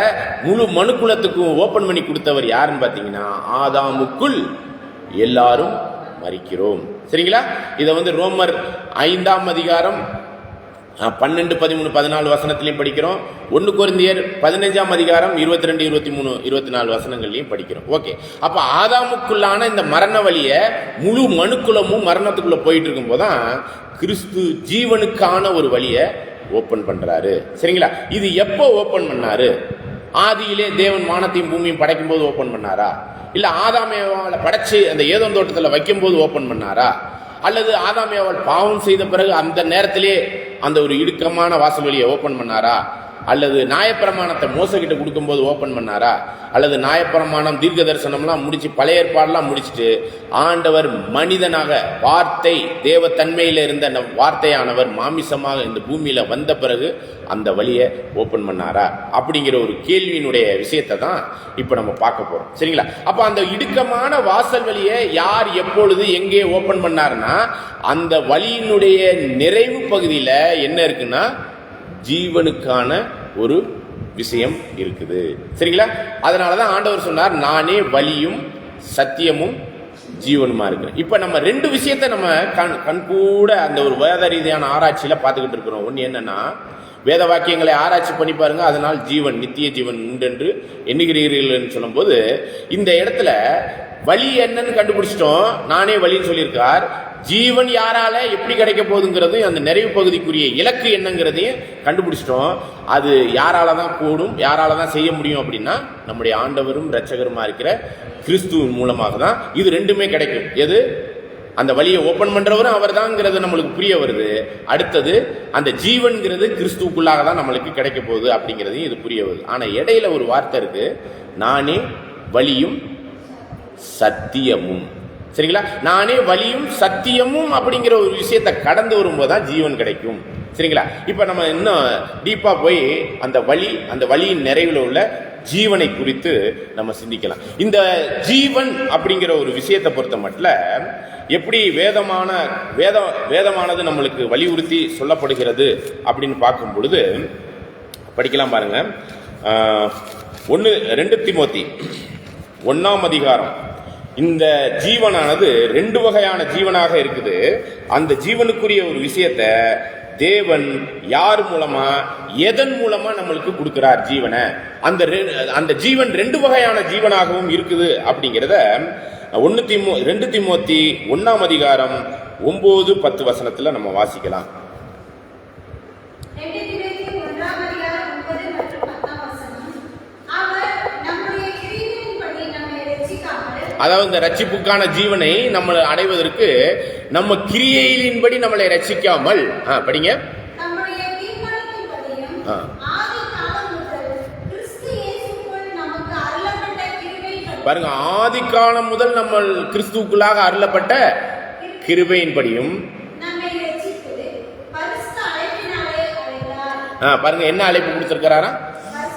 முழு மனுக்குலத்துக்கும் ஓபன் பண்ணி கொடுத்தவர் யாருன்னு பார்த்தீங்கன்னா, ஆதாமுக்குள் எல்லாரும் மரிக்கிறோம். சரிங்களா? இதை ரோமர் 5ஆம் அதிகாரம் 12, 13, 14 வசனத்திலையும் படிக்கிறோம். 1 கொரிந்தியர் 15ஆம் அதிகாரம் 22, 23, 24 வசனங்கள்லையும் படிக்கிறோம். ஓகே, அப்ப ஆதாமுக்குள்ளான இந்த மரண வழிய முழு மனுக்குலமும் மரணத்துக்குள்ள போயிட்டு இருக்கும் போதுதான் கிறிஸ்து ஜீவனுக்கான ஒரு வழியை ஓபன் பண்றாரு. சரிங்களா? இது எப்போ ஓபன் பண்ணாரு? ஆதியிலே தேவன் வானத்தையும் பூமியும் படைக்கும் போது ஓபன் பண்ணாரா? இல்ல ஆதாமேவால படைச்சு அந்த ஏதோன் தோட்டத்தில் வைக்கும் போது ஓபன் பண்ணாரா? அல்லது ஆதாமேவால் பாவம் செய்த பிறகு அந்த நேரத்திலே அந்த ஒரு இடுக்கமான வாசல் வழியை ஓபன் பண்ணாரா? அல்லது நியாயப்பிரமாணத்தை மோசக்கிட்ட கொடுக்கும்போது ஓபன் பண்ணாரா? அல்லது நியாயப்பிரமாணம் தீர்க்க தரிசனம்லாம் முடிச்சு பழைய ஏற்பாடுலாம் முடிச்சுட்டு ஆண்டவர் மனிதனாக வார்த்தை தேவ தன்மையில இருந்த அந்த வார்த்தையானவர் மாமிசமாக இந்த பூமியில வந்த பிறகு அந்த வழியை ஓபன் பண்ணாரா? அப்படிங்கிற ஒரு கேள்வியினுடைய விஷயத்தை தான் இப்ப நம்ம பார்க்க போறோம். சரிங்களா? அப்ப அந்த இடுக்கமான வாசல் வழியை யார் எப்பொழுது எங்கே ஓபன் பண்ணாருன்னா, அந்த வழியினுடைய நிறைவு பகுதியில என்ன இருக்குன்னா, ஜீவனுக்கான ஒரு விஷயம் இருக்குது. சரிங்களா? அதனாலதான் ஆண்டவர் சொன்னார், நானே வழியும் சத்தியமும் ஜீவனுமா இருக்கிறேன். இப்ப நம்ம 2 விஷயத்தை நம்ம கண்கூட அந்த ஒரு வேத ரீதியான ஆராய்ச்சியில பார்த்துக்கிட்டு இருக்கிறோம். ஒன்னு என்னன்னா, வேத வாக்கியங்களை ஆராய்ச்சி பண்ணி பாருங்க, அதனால் ஜீவன் நித்திய ஜீவன் உண்டென்று எண்ணுகிறீர்கள் சொல்லும் போது இந்த இடத்துல வழி என்னன்னு கண்டுபிடிச்சிட்டோம். நானே வழின்னு சொல்லியிருக்கார். ஜீவன் யாரால எப்படி கிடைக்க போகுதுங்கிறதையும் அந்த நிறைவு பகுதிக்குரிய இலக்கு என்னங்கிறதையும் கண்டுபிடிச்சிட்டோம். அது யாரால தான் கூடும், யாரால தான் செய்ய முடியும் அப்படின்னா, நம்முடைய ஆண்டவரும் இரட்சகருமா இருக்கிற கிறிஸ்துவின் மூலமாக தான் இது 2மே கிடைக்கும். எது? அந்த வழியை ஓபன் பண்றவரும் அவர் தான்ங்கிறது நம்மளுக்கு புரிய வருது. அடுத்தது அந்த ஜீவன்கிறது கிறிஸ்துவுக்குள்ளாக தான் நம்மளுக்கு கிடைக்க போகுது அப்படிங்கிறதையும் இது புரிய வருது. ஆனா இடையில ஒரு வார்த்தை இருக்கு, நானே வழியும் சத்தியமும். சரிங்களா? நானே வழியும் சத்தியமும் அப்படிங்கிற ஒரு விஷயத்தை கடந்து வரும்போது தான் ஜீவன் கிடைக்கும். சரிங்களா? இப்ப நம்ம இன்னும் டீப்பா போய் அந்த வழியின் நிறைவில் உள்ள ஜீவனை குறித்து நம்ம சிந்திக்கலாம். இந்த ஜீவன் அப்படிங்கிற ஒரு விஷயத்தை பொறுத்த மட்டும் எப்படி வேதமானது நம்மளுக்கு வலியுறுத்தி சொல்லப்படுகிறது அப்படின்னு பார்க்கும் பொழுது படிக்கலாம் பாருங்க. 2 தீமோத்தி 1ஆம் அதிகாரம். இந்த ஜீவனானது 2 வகையான ஜீவனாக இருக்குது. அந்த ஜீவனுக்குரிய ஒரு விஷயத்தை தேவன் யார் மூலமா எதன் மூலமா நம்மளுக்கு கொடுக்கிறார் ஜீவனை. அந்த ஜீவன் 2 வகையான ஜீவனாகவும் இருக்குது அப்படிங்கிறத 2 தீமோத்தி 1ஆம் அதிகாரம் 9, 10 வசனத்துல நம்ம வாசிக்கலாம். அதாவது இந்த ரட்சிப்புக்கான ஜீவனை நம்ம அடைவதற்கு நம்ம கிரியையின்படி நம்மளை ரட்சிக்காமல் படிங்க. பாருங்க, ஆதி காலம் முதல் நம்ம கிறிஸ்துவுக்குள்ளாக அருளப்பட்ட கிருபையின்படியும் பாருங்க என்ன அழைப்பு கொடுத்திருக்கிறாரா?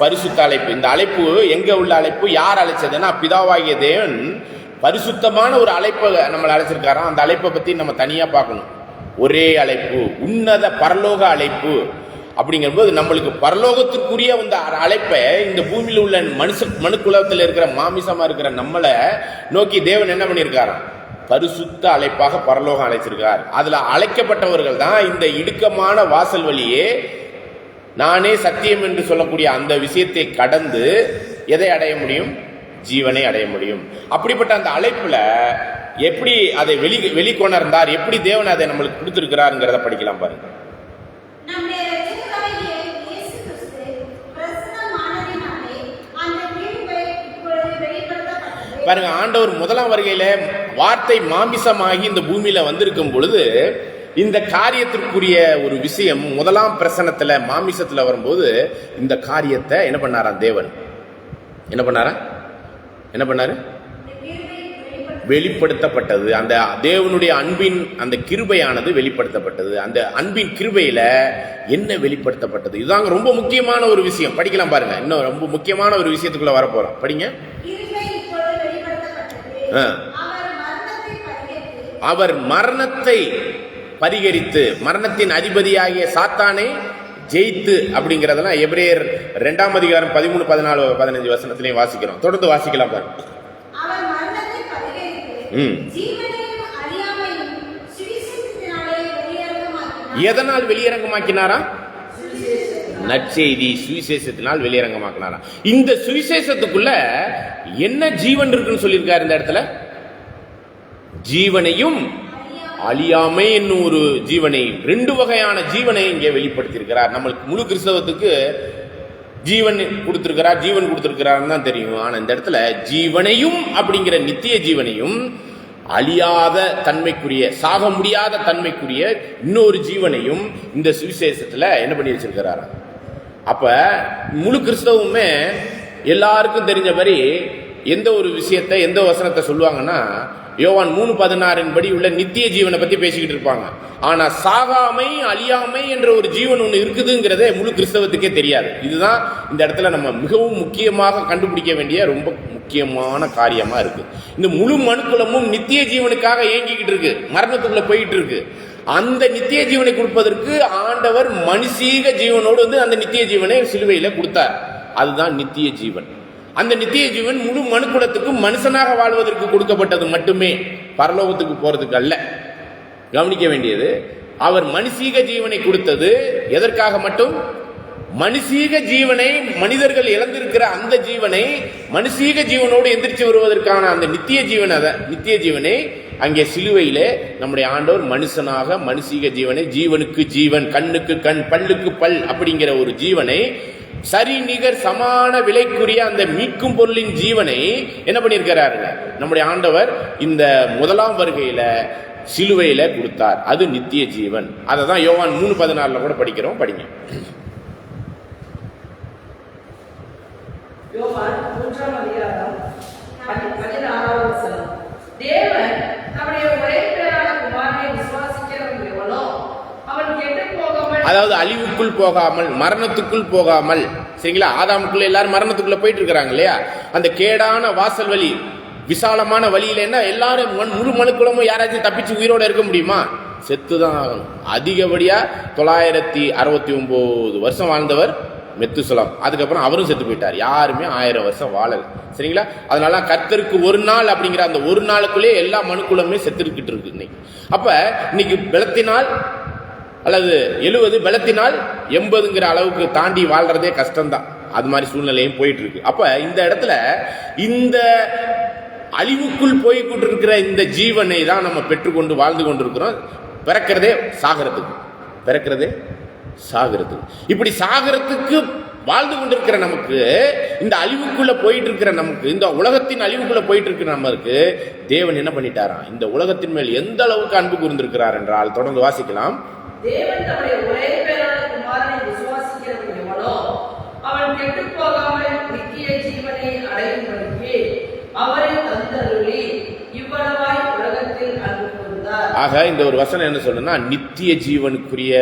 பரிசுத்த அழைப்பு. இந்த அழைப்பு எங்க உள்ள அழைப்பு? யார் அழைச்சதுன்னா பிதாவாகிய தேவன் பரிசுத்தமான ஒரு அழைப்பை நம்மளை அழைச்சிருக்காராம். அந்த அழைப்பை பத்தி நம்ம தனியா பார்க்கணும். ஒரே அழைப்பு, உன்னத பரலோக அழைப்பு. அப்படிங்கும்போது நம்மளுக்கு பரலோகத்திற்குரிய இந்த அழைப்பை இந்த பூமியில் உள்ள மனுக்குலத்தில் இருக்கிற மாமிசமா இருக்கிற நம்மளை நோக்கி தேவன் என்ன பண்ணியிருக்காராம்? பரிசுத்த அழைப்பாக பரலோகம் அழைச்சிருக்கார். அதுல அழைக்கப்பட்டவர்கள் தான் இந்த இடுக்கமான வாசல் வழியே நானே சத்தியம் என்று சொல்லக்கூடிய அந்த விஷயத்தை கடந்து எதை அடைய முடியும்? ஜீவனை அடைய முடியும். அப்படிப்பட்ட அந்த அழைப்புல எப்படி அதை வெளிக்கொணர்ந்தார், எப்படி தேவன் அதை நம்மளுக்கு கொடுத்திருக்கிறாருங்கிறத படிக்கலாம் பாருங்க. பாருங்க, ஆண்டவர் முதலாம் வருகையில வார்த்தை மாமிசமாகி இந்த பூமியில வந்திருக்கும் பொழுது இந்த காரியத்திற்குரிய ஒரு விஷயம் முதலாம் பிரசனத்துல மாமிசத்துல வரும்போது இந்த காரியத்தை என்ன பண்ணாராம்? தேவன் என்ன பண்ணாரு? வெளிப்படுத்தப்பட்டது. அந்த தேவனுடைய அன்பின் அந்த கிருபையானது வெளிப்படுத்தப்பட்டது. அந்த அன்பின் கிருபையில என்ன வெளிப்படுத்தப்பட்டது? இதுதாங்க ரொம்ப முக்கியமான ஒரு விஷயம். படிக்கலாம் பாருங்க. இன்னும் ரொம்ப முக்கியமான ஒரு விஷயத்துக்குள்ள வரப்போறோம். படிங்க. அவர் மரணத்தை பரிகரித்து மரணத்தின் அதிபதியாகிய சாத்தானை ஜெயித்து அப்படிங்கறதெல்லாம் எபிரேயர் 2ஆம் அதிகாரம் 13, 14, 15 வசனத்திலையும் வாசிக்கிறோம். தொடர்ந்து வாசிக்கலாம் பாருங்க. எதனால் வெளியரங்கமாக்கினாரா? நற்செய்தி சுவிசேஷத்தினால் வெளியரங்கமாக்கினாரா? இந்த சுவிசேஷத்துக்குள்ள என்ன ஜீவன் இருக்குன்னு சொல்லியிருக்காரு இந்த இடத்துல? ஜீவனையும் அழியாமை என்னும் ஒரு ஜீவனை, 2 வகையான ஜீவனை இங்கே வெளிப்படுத்தியிருக்கிறார். நம்மளுக்கு முழு கிறிஸ்தவத்துக்கு ஜீவன் கொடுத்திருக்கிறார் தான் தெரியும். ஆனா இந்த இடத்துல ஜீவனையும் அப்படிங்கிற நித்திய ஜீவனையும் அழியாத தன்மைக்குரிய, சாக முடியாத தன்மைக்குரிய இன்னொரு ஜீவனையும் இந்த சுவிசேஷத்துல என்ன பண்ணி வச்சிருக்கிறார். அப்ப முழு கிறிஸ்தவமே எல்லாருக்கும் தெரிஞ்ச மாதிரி எந்த ஒரு விஷயத்தை, எந்த வசனத்தை சொல்லுவாங்கன்னா யோவான் 3:16 படி உள்ள நித்திய ஜீவனை பத்தி பேசிக்கிட்டு இருப்பாங்க. ஆனா சாகாமை அழியாமை என்ற ஒரு ஜீவன் ஒண்ணு இருக்குதுங்கிறதே முழு கிறிஸ்தவத்துக்கே தெரியாது. இதுதான் இந்த இடத்துல நம்ம மிகவும் முக்கியமாக கண்டுபிடிக்க வேண்டிய ரொம்ப முக்கியமான காரியமா இருக்கு. இந்த முழு மனுக்குலமும் நித்திய ஜீவனுக்காக ஏங்கிக்கிட்டு இருக்கு, மரணத்துக்குள்ள போயிட்டு இருக்கு. அந்த நித்திய ஜீவனை கொடுப்பதற்கு ஆண்டவர் மனுஷீக ஜீவனோடு வந்து அந்த நித்திய ஜீவனை சிலுவையில கொடுத்தார். அதுதான் நித்திய ஜீவன். அந்த நித்திய ஜீவன் முழு மனுக்குலத்துக்கும் மனுஷனாக வாழ்வதற்கு கொடுக்கப்பட்டது மட்டுமே, பரலோகத்துக்கு போறதுக்கு அல்ல. கவனிக்க வேண்டியது, அவர் மனுஷீக ஜீவனை கொடுத்தது எதற்காக மட்டும்? மனுஷீக ஜீவனை, மனிதர்கள் இழந்திருக்கிற அந்த ஜீவனை மனுஷீக ஜீவனோடு எந்திரிச்சு வருவதற்கான அந்த நித்திய ஜீவனை அங்கே சிலுவையிலே நம்முடைய ஆண்டவர் மனுஷனாக மனுஷீக ஜீவனை, ஜீவனுக்கு ஜீவன், கண்ணுக்கு கண், பல்லுக்கு பல் அப்படிங்கிற ஒரு ஜீவனை, சரி நிகர் சமான விலைக்குரிய அந்த மீட்கும் பொருளின் ஜீவனை என்ன பண்ணியிருக்கிறாருங்க நம்முடைய ஆண்டவர் இந்த முதலாம் வருகையில சிலுவையில கொடுத்தார். அது நித்திய ஜீவன். அதை தான் யோவான் 3:14 கூட படிக்கிறோம். படிங்க. யோவான் 3ஆம் அதிகாரம் 16வது வசனம். தேவன் நம்முடைய ஒரே பேரான குமாரனை விசுவாசிக்கிறவன் எவனோ அவன் கெட்டு போகாமல், அதாவது அழிவுக்குள் போகாமல், மரணத்துக்குள் போகாமல். சரிங்களா? ஆதாமுக்குள்ள எல்லாரும் மரணத்துக்குள்ள போயிட்டு இருக்கிறாங்க இல்லையா? அந்த கேடான வாசல் வழி, விசாலமான வழியில என்ன எல்லாரும் முழு மனுக்குலமும் யாராச்சும் தப்பிச்சு உயிரோட இருக்க முடியுமா? செத்துதான் ஆகணும். அதிகப்படியா 969 வருஷம் வாழ்ந்தவர் மெத்துசலாம். அதுக்கப்புறம் அவரும் செத்து போயிட்டார். யாருமே 1000 வருஷம் வாழல. சரிங்களா? அதனால கர்த்தருக்கு ஒரு நாள் அப்படிங்கிற அந்த ஒரு நாளுக்குள்ளே எல்லா மனுக்குலமே செத்துக்கிட்டு இருக்கு இன்னைக்கு. அப்ப இன்னைக்கு பலத்தினால் அல்லது 70, பலத்தினால் 80ங்கிற அளவுக்கு தாண்டி வாழ்றதே கஷ்டம்தான். அது மாதிரி சூழ்நிலையும் போயிட்டு இருக்கு. அப்ப இந்த இடத்துல இந்த அழிவுக்குள் போய் கொண்டிருக்கிற இந்த ஜீவனை தான் நம்ம பெற்றுக்கொண்டு வாழ்ந்து கொண்டிருக்கிறோம். பிறக்கிறதே சாகிறதுக்கு. இப்படி சாகிறதுக்கு வாழ்ந்து கொண்டிருக்கிற நமக்கு, இந்த அழிவுக்குள்ள போயிட்டு இருக்கிற நமக்கு, இந்த உலகத்தின் அழிவுக்குள்ள போயிட்டு இருக்கிற நமக்கு தேவன் என்ன பண்ணிட்டாராம்? இந்த உலகத்தின் மேல் எந்த அளவுக்கு அன்பு கூர்ந்திருக்கிறார் என்றால், தொடர்ந்து வாசிக்கலாம். தேவன் தம்முடைய ஒரே பேரான குமாரனை விசுவாசிக்கிறவன் எவனோ அவன் கெட்டு போகாமல் நித்திய ஜீவனை அடையும்படிக்கு அவரை தந்தருளி இவ்வளவாய் உலகத்தில் அன்பு கூர்ந்தார். ஆக இந்த ஒரு வசனம் என்ன சொல்லுன்னா, நித்திய ஜீவனுக்குரிய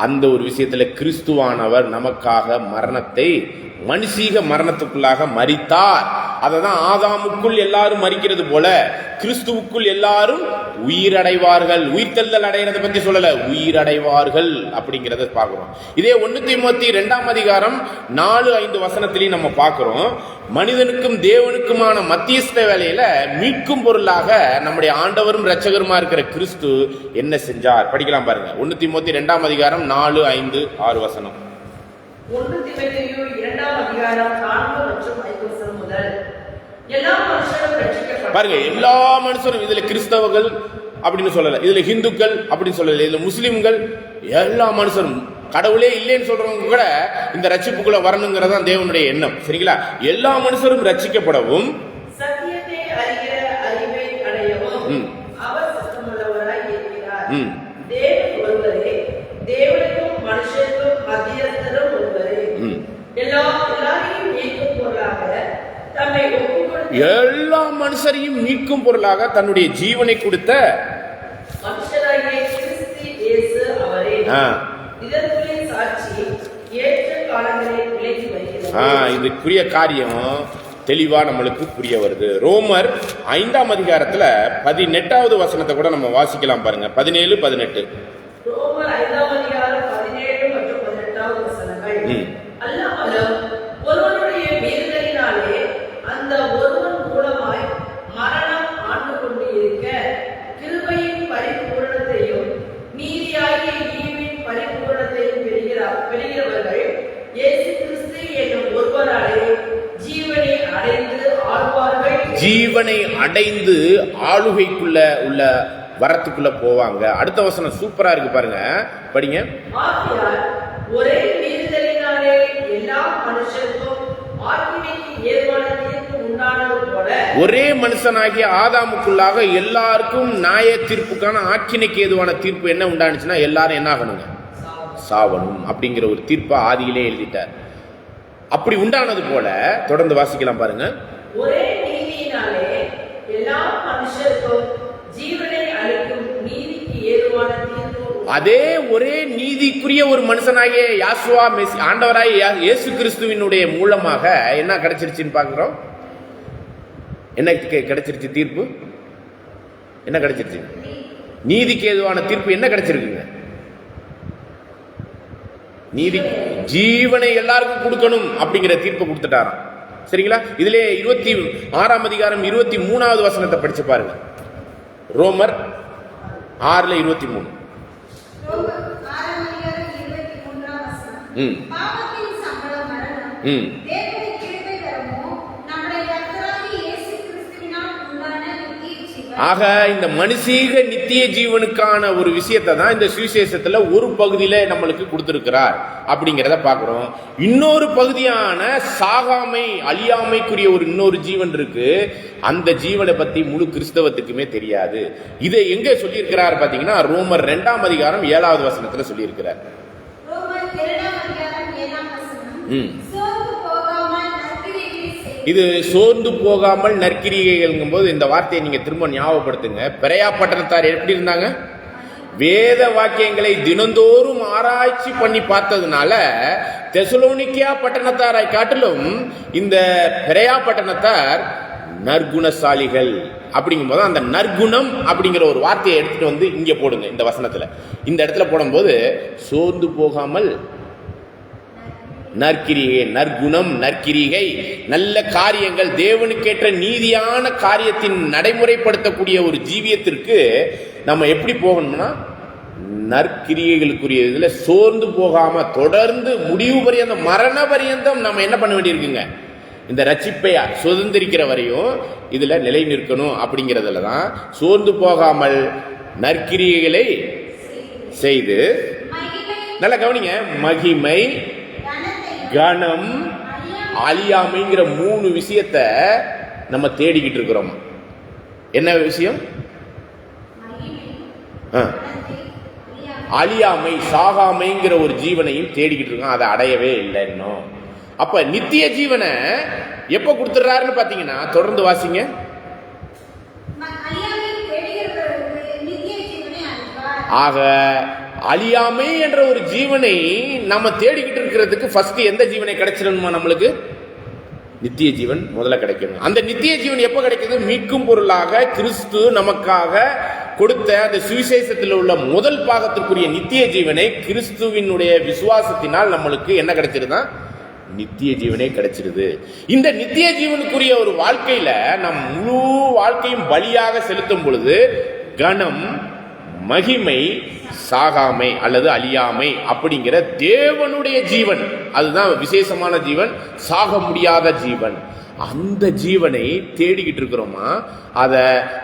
அந்த ஒரு விஷயத்துல கிறிஸ்துவானவர் நமக்காக மரணத்தை, மனுஷீக மரணத்துக்குள்ளாக மரித்தார். அததான் ஆதாமுக்குள் எல்லாரும் மரிக்கிறது போல கிறிஸ்துவுக்குள் எல்லாரும் உயிரடைவார்கள். உயிர்த்தெழுதல் அடைகிறத பத்தி சொல்லல, உயிரடைவார்கள் அப்படிங்கிறத பார்க்கிறோம். இதே 1 தீமோத்தேயு 2ஆம் அதிகாரம் 4-5 வசனத்திலையும் நம்ம பார்க்கிறோம். மனிதனுக்கும் தேவனுக்குமான மத்தியஸ்த வேலையில மீட்கும் பொருளாக நம்முடைய ஆண்டவரும் இரட்சகருமா இருக்கிற கிறிஸ்து என்ன செஞ்சார் படிக்கலாம் பாருங்க. 1 தீமோத்தேயு 2ஆம் அதிகாரம் 4, 5, 6 வசனம். 1 தீமோத்தேயு 2ஆம் அதிகாரம் 4 மற்றும் 5 வசனம் முதல். எல்லா மனுஷரும் ரட்சிக்கப்பட பாருங்க, எல்லா மனுஷரும், இதுல கிறிஸ்தவர்கள் அப்படின்னு சொல்லல, இதுல இந்துக்கள் அப்படின்னு சொல்லல, இதுல முஸ்லிம்கள், எல்லா மனுஷரும், கடவுளே இல்லைன்னு சொல்றவங்க கூட இந்த ரட்சிப்புக்குள்ள வரணுங்கிறதா தேவனுடைய எண்ணம். சரிங்களா? எல்லா மனுஷரும் ரட்சிக்கப்படவும் சத்தியத்தை அறிகிற அறிவை அடையவும் அவர் சுத்தமுள்ளவராய் இருக்கிறார். தேவன் ஒருவரே, தேவனுக்கும் மனுஷருக்கும் மத்தியஸ்தரும் ஒருவரே. எல்லாரையும் மீட்கும் பொருளாக தம்மை ஒப்புக்கொடுத்த, எல்லா மனுஷரையும் மீட்கும் பொருளாக தன்னுடைய ஜீவனை கொடுத்த மனுஷராகிய கிறிஸ்து இயேசு அவரே. இதற்குரிய சாட்சி ஏற்ற காலங்களில் விலகி வருகிறது. இதுக்குரிய காரியம் தெளிவா நம்மளுக்கு புரிய வருது. ரோமர் 5ஆம் அதிகாரத்துல 18வது வசனத்தை கூட நம்ம வாசிக்கலாம் பாருங்க. 17, 18. ரோமர் 5ஆம் அதிகாரம் 17 மற்றும் 18வது வசனங்கள். அல்லாமலும் ஒருவனுடைய மீறுதலினாலே அந்த ஒருவன் மூலமாய் மரணம் ஆண்டு கொண்டு இருக்க, கிருபையின் பரிபூரணத்தையும் நீதியாகிய ஈவின் பரிபூரணத்தையும் பெறுகிறவர்கள் இயேசு கிறிஸ்து என்னும் ஒருவராலே ஜீவனை அடைந்து ஆழ்வார்கள். ஜீவனை அடைந்து ஆளுகைக்குள்ள உள்ள வரத்துக்குள்ள போவாங்க. அடுத்த வசனம் சூப்பரா இருக்கு பாருங்க, படிங்க. ஆகையால் ஒரே மீறுதலினாலே எல்லா மனுஷருக்கும் ஆக்கினைக்கு ஏதுவான தீர்ப்பு உண்டானது போல, ஒரே மனுஷனாகிய ஆதாமுக்குள்ளாக எல்லாருக்கும் நியாய தீர்ப்புக்கான ஆக்கினைக்கு ஏதுவான தீர்ப்பு என்ன உண்டானுச்சுன்னா, எல்லாரும் என்ன ஆகணுங்க? சாவணும் அப்படிங்கிற ஒரு தீர்ப்பை ஆதியிலே எழுதிட்டார். அப்படி உண்டானது போல தொடர்ந்து வாசிக்கலாம் பாருங்க. ஒரே நீதியினாலே எல்லா மனுஷருக்கும் ஜீவனை அளிக்கும் நீதிக்கு ஏதுவான தீர்ப்பு. அதே ஒரே நீதிக்குரிய ஒரு மனுஷனாகிய யாசுவா மெசி ஆண்டவராகிய இயேசு கிறிஸ்துவினுடைய மூலமாக என்ன கிடைச்சிருச்சுன்னு பார்க்கிறோம். என்ன கிடைச்சிருச்சு? தீர்ப்பு என்ன கிடைச்சிருச்சு? நீதிக்கு ஏதுவான தீர்ப்பு என்ன கிடைச்சிருக்குங்க? நீதி, ஜீவனை எல்லாருக்கும் கொடுக்கணும் அப்படிங்கிற தீர்ப்பை கொடுத்துட்டாராம். சரிங்களா? இதுல 26ஆம் அதிகாரம் 23வது வசனத்தை படிச்சு பாருங்க. ரோமர் 6:23. ரோமர் 6ஆம் அதிகாரம் 23ஆம் வசனம். பாவத்தின் சம்பளம் மரணம், தேவனுடைய கிருபை வரமோ நம்முடைய கர்த்தராகிய இயேசு கிறிஸ்துவினால் உண்டான நித்திய ஜீவன். ஆக இந்த மனுஷீக நித்திய ஜீவனுக்கான ஒரு விஷயத்தை தான் இந்த சுவிசேஷத்துல ஒரு பகுதியில நம்மளுக்கு கொடுத்திருக்கிறார் அப்படிங்கிறத பார்க்கிறோம். இன்னொரு பகுதியான சாகாமை, அழியாமைக்குரிய ஒரு இன்னொரு ஜீவன் இருக்கு. அந்த ஜீவனை பத்தி முழு கிறிஸ்தவத்துக்குமே தெரியாது. இதை எங்க சொல்லியிருக்கிறார் பாத்தீங்கன்னா, ரோமர் 2ஆம் அதிகாரம் 7வது வசனத்துல சொல்லியிருக்கிறார். ரோமர் 2ஆம் அதிகாரம் 7ஆம் வசனம். சோர்ந்து போகாமல் நற்கிரியைகளை செய். இது சோர்ந்து போகாமல் நற்கிரியைகள் போது இந்த வார்த்தையை நீங்க திரும்ப ஞாபகப்படுத்துங்க. பெரையா பட்டணத்தார் எப்படி இருந்தாங்க? வேத வாக்கியங்களை தினந்தோறும் ஆராய்ச்சி பண்ணி பார்த்ததுனால தெசலோனிக்கா பட்டணத்தாரை காட்டிலும் இந்த பெரையா பட்டணத்தார் நற்குணசாலிகள். அப்படிங்கும் போது அந்த நற்குணம் அப்படிங்கிற ஒரு வார்த்தையை எடுத்துட்டு வந்து இங்க போடுங்க. இந்த வசனத்துல இந்த இடத்துல போடும்போது சோர்ந்து போகாமல் நற்கிரிகை, நற்குணம், நற்கிரிகை, நல்ல காரியங்கள், தேவனுக்கேற்ற நீதியான காரியத்தின் நடைமுறைப்படுத்தக்கூடிய ஒரு ஜீவியத்திற்கு நம்ம எப்படி போகணும்னா, நற்கிரியைகளுக்குரிய இதுல சோர்ந்து போகாம தொடர்ந்து முடிவு பரியந்தம், மரண பரியந்தம் நம்ம என்ன பண்ண வேண்டியிருக்குங்க? இந்த ரட்சிப்பை சுதந்திரிக்கிற வரையும் இதுல நிலை நிற்கணும். அப்படிங்கிறதுல தான் சோர்ந்து போகாமல் நற்கிரியைகளை செய்து, நல்ல கவனிங்க, மகிமை, கணம், அழியாமைங்கிற 3 விஷயத்தை நம்ம தேடிக்கிட்டு இருக்கிறோம். என்ன விஷயம்? அழியாமை, சாகாமைங்கிற ஒரு ஜீவனையும் தேடிக்கிட்டு இருக்கோம். அதை அடையவே இல்லை இன்னும். அப்ப நித்திய ஜீவனை எப்ப கொடுத்துறாருன்னு பாத்தீங்கன்னா, தொடர்ந்து வாசிங்க. அழியாமை தேடுகிறவர்களுக்கு நித்திய ஜீவனை ஆக அழியாமை என்ற ஒரு ஜீவனை நம்ம தேடிக்கிட்டு இருக்கிறதுக்கு ஃபர்ஸ்ட் எந்த ஜீவனை கிடைச்சிடணுமா? நம்மளுக்கு நித்திய ஜீவன் முதல்ல கிடைக்கணும். அந்த நித்திய ஜீவன் எப்ப கிடைக்குது? மீட்கும் பொருளாக கிறிஸ்து நமக்காக கொடுத்த அந்த சுவிசேஷத்தில் உள்ள முதல் பாகத்திற்குரிய நித்திய ஜீவனை கிறிஸ்துவினுடைய விசுவாசத்தினால் நம்மளுக்கு என்ன கிடைச்சிருதா? நித்திய ஜீவனே கிடைச்சிருது. இந்த நித்திய ஜீவனுக்குரிய ஒரு வாழ்க்கையில நம் முழு வாழ்க்கையும் பலியாக செலுத்தும் பொழுது கணம், மகிமை, சாகாமை அல்லது அழியாமை அப்படிங்கிற தேவனுடைய ஜீவன், அதுதான் விசேஷமான ஜீவன், சாக முடியாத ஜீவன். அந்த ஜீவனை தேடிக்கிட்டு இருக்கிறோமா? அத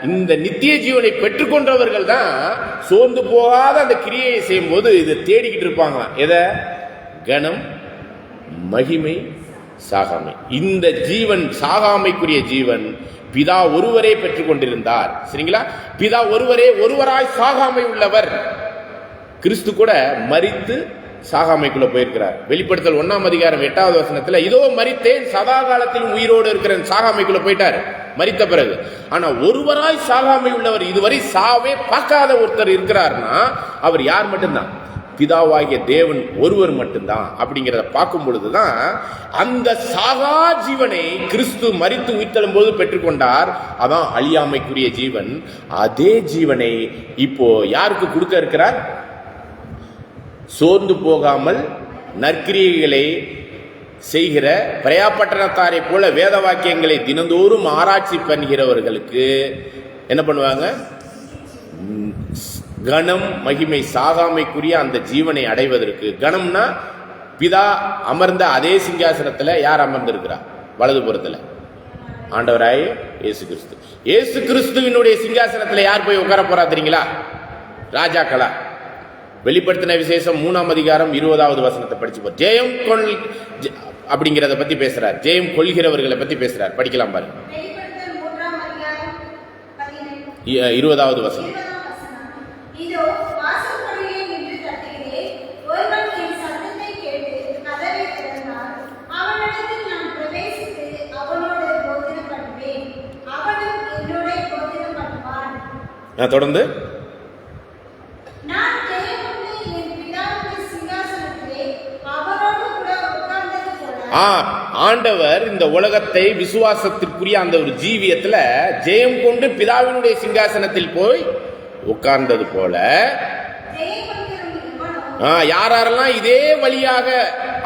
இந்த நித்திய ஜீவனை பெற்றுக்கொண்டவர்கள் தான் சோர்ந்து போகாத அந்த கிரியையை செய்யும் போது இதை தேடிக்கிட்டு இருப்பாங்க. எதை? கணம், மகிமை, சாகாமை. இந்த ஜீவன், சாகாமைக்குரிய ஜீவன் பிதா ஒருவரே பெற்றுக் கொண்டிருந்தார். சரிங்களா? பிதா ஒருவரே, ஒருவராய் சாகாமை உள்ளவர். கிறிஸ்து கூட மரித்து சாகாமைக்குள்ள போயிருக்கிறார். வெளிப்படுத்தல் 1ஆம் அதிகாரம் 8வது வசனத்துல இதோ மரித்தேன், சதா காலத்திலும் உயிரோடு இருக்கிறேன், சாகாமைக்குள்ள போயிட்டார் மரித்த பிறகு. ஆனா ஒருவராய் சாகாமை உள்ளவர், இதுவரை சாவே பார்க்காத ஒருத்தர் இருக்கிறார்னா அவர் யார்? மட்டும்தான் பிதாவாகிய தேவன் ஒருவர் மட்டும்தான். அப்படிங்கிறத பார்க்கும் பொழுதுதான் அந்த சாகா ஜீவனை கிறிஸ்து மரித்து உயிர்த்தெழும் போது பெற்றுக்கொண்டார். அதான் அழியாமைக்குரிய ஜீவன். அதே ஜீவனை இப்போ யாருக்கு கொடுக்க இருக்கிறார்? சோர்ந்து போகாமல் நற்கிரியைகளை செய்கிற பிரயாபட்டணத்தாரை போல வேத வாக்கியங்களை தினந்தோறும் ஆராய்ச்சி பண்ணுகிறவர்களுக்கு என்ன பண்ணுவாங்க? கணம், மகிமை, சாகாமைக்குரிய அந்த ஜீவனை அடைவதற்கு. கணம்னா பிதா அமர்ந்த அதே சிங்காசனத்தில் யார் அமர்ந்திருக்கிறார்? வலதுபுறத்தில் ஆண்டவராய் இயேசு கிறிஸ்து. இயேசு கிறிஸ்துவினுடைய சிங்காசனத்தில் யார் போய் உட்கார போறா தெரியுங்களா? ராஜாக்களா? வெளிப்படுத்தின விசேஷம் 3ஆம் அதிகாரம் 20வது வசனத்தை படிச்சு ஜெயம் கொள் அப்படிங்கிறத பத்தி பேசுறார். ஜெயம் கொள்கிறவர்களை பத்தி பேசுறார். படிக்கலாம் பாருங்க. 20வது வசனம். இதோ வாசற்படியிலே நின்று தட்டுகிறேன். ஒருவன் என் சத்தத்தை கேட்டு கதவை திறந்தால் அவனிடத்தில் நான் பிரவேசித்து அவனோடு போஜனம் பண்ணுவேன், அவனும் என்னோட போஜனம் பண்ணுவான். தொடர்ந்து நான் ஜெயங்கொண்டு என் பிதாவுடைய சிங்காசனத்திலே அவரோடு கூட உட்கார்ந்தது போல. ஆண்டவர் இந்த உலகத்தை விசுவாசத்திற்குரிய அந்த ஒரு ஜீவியத்துல ஜெயம் கொண்டு பிதாவினுடைய சிங்காசனத்தில் போய் உட்கார்ந்தது போல யாரெல்லாம் இதே வழியாக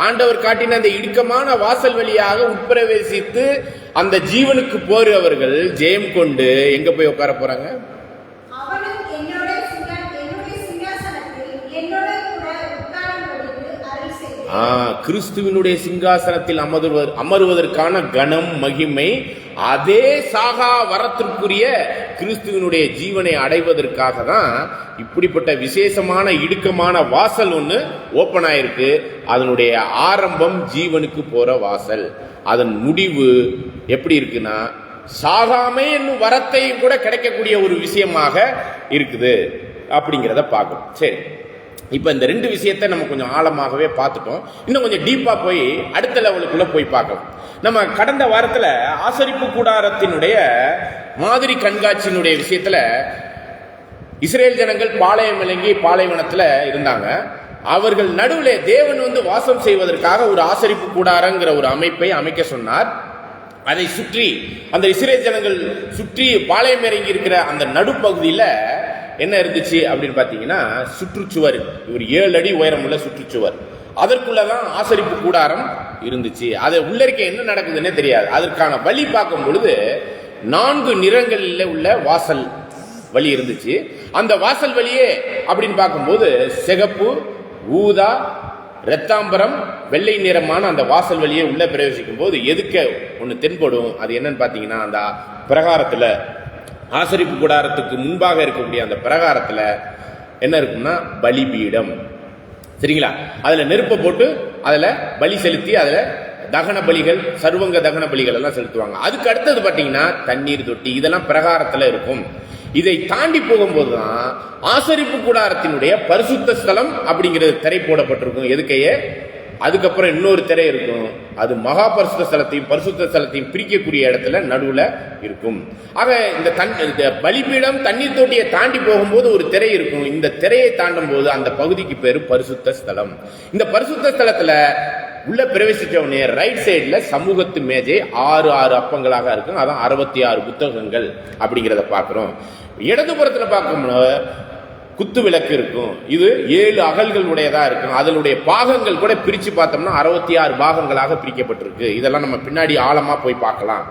ஆண்டவர் காட்டின அந்த இடுக்கமான வாசல் வழியாக உட்பிரவேசித்து அந்த ஜீவனுக்கு போறவர்கள் ஜெயம் கொண்டு எங்க போய் உட்கார போறாங்க? கிறிஸ்துவினுடைய சிங்காசனத்தில் அமருவதற்கான கனம், மகிமை, அதே சாகா வரத்திற்குரிய கிறிஸ்துவினுடைய ஜீவனை அடைவதற்காக தான் இப்படிப்பட்ட விசேஷமான இடுக்கமான வாசல் ஒன்று ஓப்பன் ஆயிருக்கு. அதனுடைய ஆரம்பம் ஜீவனுக்கு போற வாசல். அதன் முடிவு எப்படி இருக்குன்னா சாகாமை என்னும் வரத்தை கூட கிடைக்கக்கூடிய ஒரு விஷயமாக இருக்குது அப்படிங்கிறத பார்க்கணும். சரி, இப்போ இந்த ரெண்டு விஷயத்தை நம்ம கொஞ்சம் ஆழமாகவே பார்த்துட்டோம். இன்னும் கொஞ்சம் டீப்பாக போய் அடுத்த லெவலுக்குள்ள போய் பார்க்கலாம். நம்ம கடந்த வாரத்தில் ஆசரிப்பு கூடாரத்தினுடைய மாதிரி கண்காட்சியினுடைய விஷயத்தில் இஸ்ரேல் ஜனங்கள் பாளையம் இறங்கி பாலைவனத்தில் இருந்தாங்க. அவர்கள் நடுவில் தேவன் வாசம் செய்வதற்காக ஒரு ஆசரிப்பு கூடாரங்கிற ஒரு அமைப்பை அமைக்க சொன்னார். அதை சுற்றி அந்த இஸ்ரேல் ஜனங்கள் சுற்றி பாளையம் இறங்கி இருக்கிற அந்த நடுப்பகுதியில் என்ன இருந்துச்சு அப்படின்னு பார்த்தீங்கன்னா சுற்றுச்சுவர். ஒரு 7 அடி உயரமுள்ள சுற்றுச்சுவர். அதற்குள்ளதான் ஆசரிப்பு கூடாரம் இருந்துச்சு. அதை உள்ள இருக்க என்ன நடக்குதுன்னே தெரியாது. அதற்கான வழி பார்க்கும் பொழுது 4 நிறங்களில் உள்ள வாசல் வழி இருந்துச்சு. அந்த வாசல் வழியே அப்படின்னு பார்க்கும்போது சிகப்பு, ஊதா, இரத்தாம்பரம், வெள்ளை நிறமான அந்த வாசல் வழியே உள்ள பிரவேசிக்கும் போது எதுக்க ஒன்று தென்படும். அது என்னன்னு பார்த்தீங்கன்னா அந்த பிரகாரத்தில் ஆசரிப்பு கூடாரத்துக்கு முன்பாக இருக்கக்கூடிய அந்த பிரகாரத்தில் என்ன இருக்கும்னா பலிபீடம். சரிங்களா? அதில் நெருப்பை போட்டு அதில் பலி செலுத்தி அதில் தகன பலிகள், சர்வங்க தகன பலிகள் எல்லாம் செலுத்துவாங்க. அதுக்கு அடுத்தது பார்த்தீங்கன்னா தண்ணீர் தொட்டி, இதெல்லாம் பிரகாரத்தில் இருக்கும். இதை தாண்டி போகும்போது தான் ஆசரிப்பு கூடாரத்தினுடைய பரிசுத்த ஸ்தலம் அப்படிங்கிறது திரை போடப்பட்டிருக்கும். எதுக்கையே அதுக்கப்புறம் இன்னொரு திரை இருக்கும், அது மகா பரிசுத்த ஸ்தலத்தையும் பரிசுத்த ஸ்தலத்தையும் பிரிக்கக்கூடிய இடத்துல நடுவுல இருக்கும். ஆக இந்த பலிபீடம் தண்ணீர் தொட்டியை தாண்டி போகும்போது ஒரு திரை இருக்கும். இந்த திரையை தாண்டும் போது அந்த பகுதிக்கு பேரு பரிசுத்த ஸ்தலம். இந்த பரிசுத்த ஸ்தலத்துல உள்ள பிரவேசிச்சவனே ரைட் சைடுல சமூகத்து மேஜை 6 அப்பங்களாக இருக்கும். அதான் 66 புத்தகங்கள் அப்படிங்கிறத பார்க்கிறோம். இடதுபுறத்துல பார்க்கும்போது குத்து விளக்கு இருக்கும். இது 7 அகல்கள் உடையதா இருக்கும். அதனுடைய பாகங்கள் கூட பிரிச்சு பார்த்தோம்னா 66 பாகங்களாக பிரிக்கப்பட்டிருக்கு. இதெல்லாம் நம்ம பின்னாடி ஆழமா போய் பார்க்கலாம்.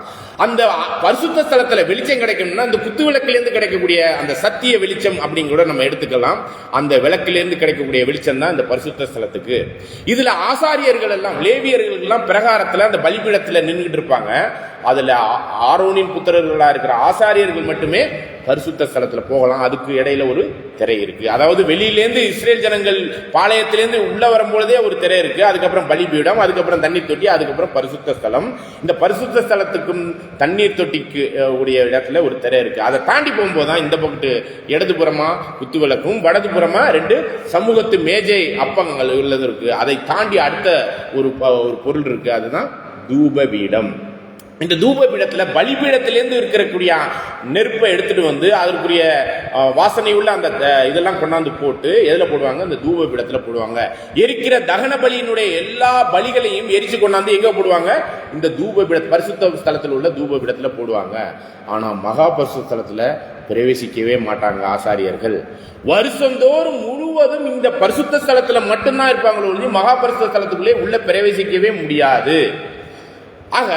அந்த பரிசுத்த ஸ்தலத்துல வெளிச்சம் கிடைக்கும்னா அந்த குத்து விளக்கிலிருந்து கிடைக்கக்கூடிய அந்த சத்திய வெளிச்சம் அப்படின்னு கூட நம்ம எடுத்துக்கலாம். அந்த விளக்கிலிருந்து கிடைக்கக்கூடிய வெளிச்சம் தான் இந்த பரிசுத்த ஸ்தலத்துக்கு. இதுல ஆசாரியர்கள் எல்லாம் லேவியர்கள் எல்லாம் பிரகாரத்துல அந்த பலிபீடத்துல நின்றுட்டு இருப்பாங்க. அதுல ஆரோனின் புத்திரர்களா இருக்கிற ஆசாரியர்கள் மட்டுமே பரிசுத்த ஸ்தலத்துல போகலாம். அதுக்கு இடையில ஒரு திரை இருக்கு. அதாவது வெளியிலேருந்து இஸ்ரேல் ஜனங்கள் பாளையத்திலேருந்து உள்ள வரும்பொழுதே ஒரு திரை இருக்கு. அதுக்கப்புறம் பலிபீடம், அதுக்கப்புறம் தண்ணீர் தொட்டி, அதுக்கப்புறம் பரிசுத்த ஸ்தலம். இந்த பரிசுத்த ஸ்தலத்துக்கும் தண்ணீர் தொட்டிக்கு உடைய இடத்துல ஒரு திரை இருக்கு. அதை தாண்டி போகும்போது தான் இந்த பக்கத்து இடதுபுறமா குத்து விளக்கும், வடதுபுறமா 2 சமூகத்து மேஜை அப்பங்கள் உள்ளது இருக்கு. அதை தாண்டி அடுத்த ஒரு பொருள் இருக்கு, அதுதான் தூப பீடம். இந்த தூப பீடத்துல பலிபீடத்திலேருந்து இருக்கக்கூடிய நெருப்பை எடுத்துட்டு வந்து அதற்குரிய வாசனை உள்ள அந்த இதெல்லாம் கொண்டாந்து போட்டு எதுல போடுவாங்க? அந்த தூப பீடத்துல போடுவாங்க. எரிக்கிற தகன பலியினுடைய எல்லா பலிகளையும் எரிச்சு கொண்டாந்து எங்க போடுவாங்க? இந்த தூப பீட பரிசுத்த ஸ்தலத்தில் உள்ள தூப பீடத்துல போடுவாங்க. ஆனா மகா பரிசுத்த ஸ்தலத்துல பிரவேசிக்கவே மாட்டாங்க ஆசாரியர்கள். வருஷந்தோறும் முழுவதும் இந்த பரிசுத்த ஸ்தலத்துல மட்டும்தான் இருப்பாங்களோ ஒழிய மகா பரிசுத்த ஸ்தலத்துக்குள்ளே உள்ள பிரவேசிக்கவே முடியாது. ஆக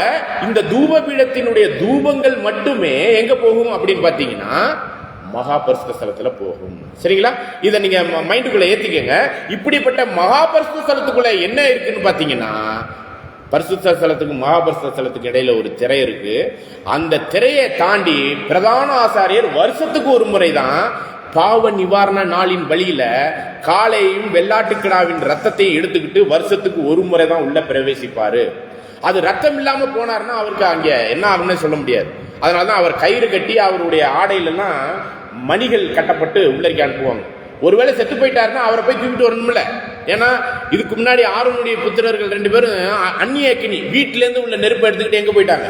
இந்த தூப பீடத்தினுடைய தூபங்கள் மட்டுமே எங்க போகும் அப்படின்னு பாத்தீங்கன்னா மகா பரிசுத்த ஸ்தலத்துல போகும். சரிங்களா? இதை நீங்க மைண்டுக்குள்ள ஏத்திக்கங்க. இப்படிப்பட்ட மகா பரிசுத்த ஸ்தலத்துக்குள்ள என்ன இருக்குன்னு பாத்தீங்கன்னா, பரிசுத்த ஸ்தலத்துக்கும் மகா பரிசுத்த ஸ்தலத்துக்கு இடையில ஒரு திரை இருக்கு. அந்த திரையை தாண்டி பிரதான ஆசாரியர் வருஷத்துக்கு ஒரு முறை தான் பாவ நிவாரண நாளின் வழியில காளையும் வெள்ளாட்டுக்கிடாவின் ரத்தத்தையும் எடுத்துக்கிட்டு வருஷத்துக்கு ஒரு முறை தான் உள்ள பிரவேசிப்பாரு. அது ரத்தம் இல்லாம போனார்னா அவருக்கு அங்க என்ன ஆகும்னு சொல்ல முடியாது. அதனாலதான் அவர் கயிறு கட்டி அவருடைய ஆடையிலாம் மணிகள் கட்டப்பட்டு உள்ளே அனுப்புவாங்க. ஒருவேளை செத்து போயிட்டாருன்னா அவரை போய் தூக்கிட்டு வரணும்ல. ஏன்னா இதுக்கு முன்னாடி ஆரோனுடைய புத்திரர்கள் 2 பேரும் அந்நிய அக்கினி வீட்டில இருந்து உள்ள நெருப்பை எடுத்துக்கிட்டு எங்க போயிட்டாங்க?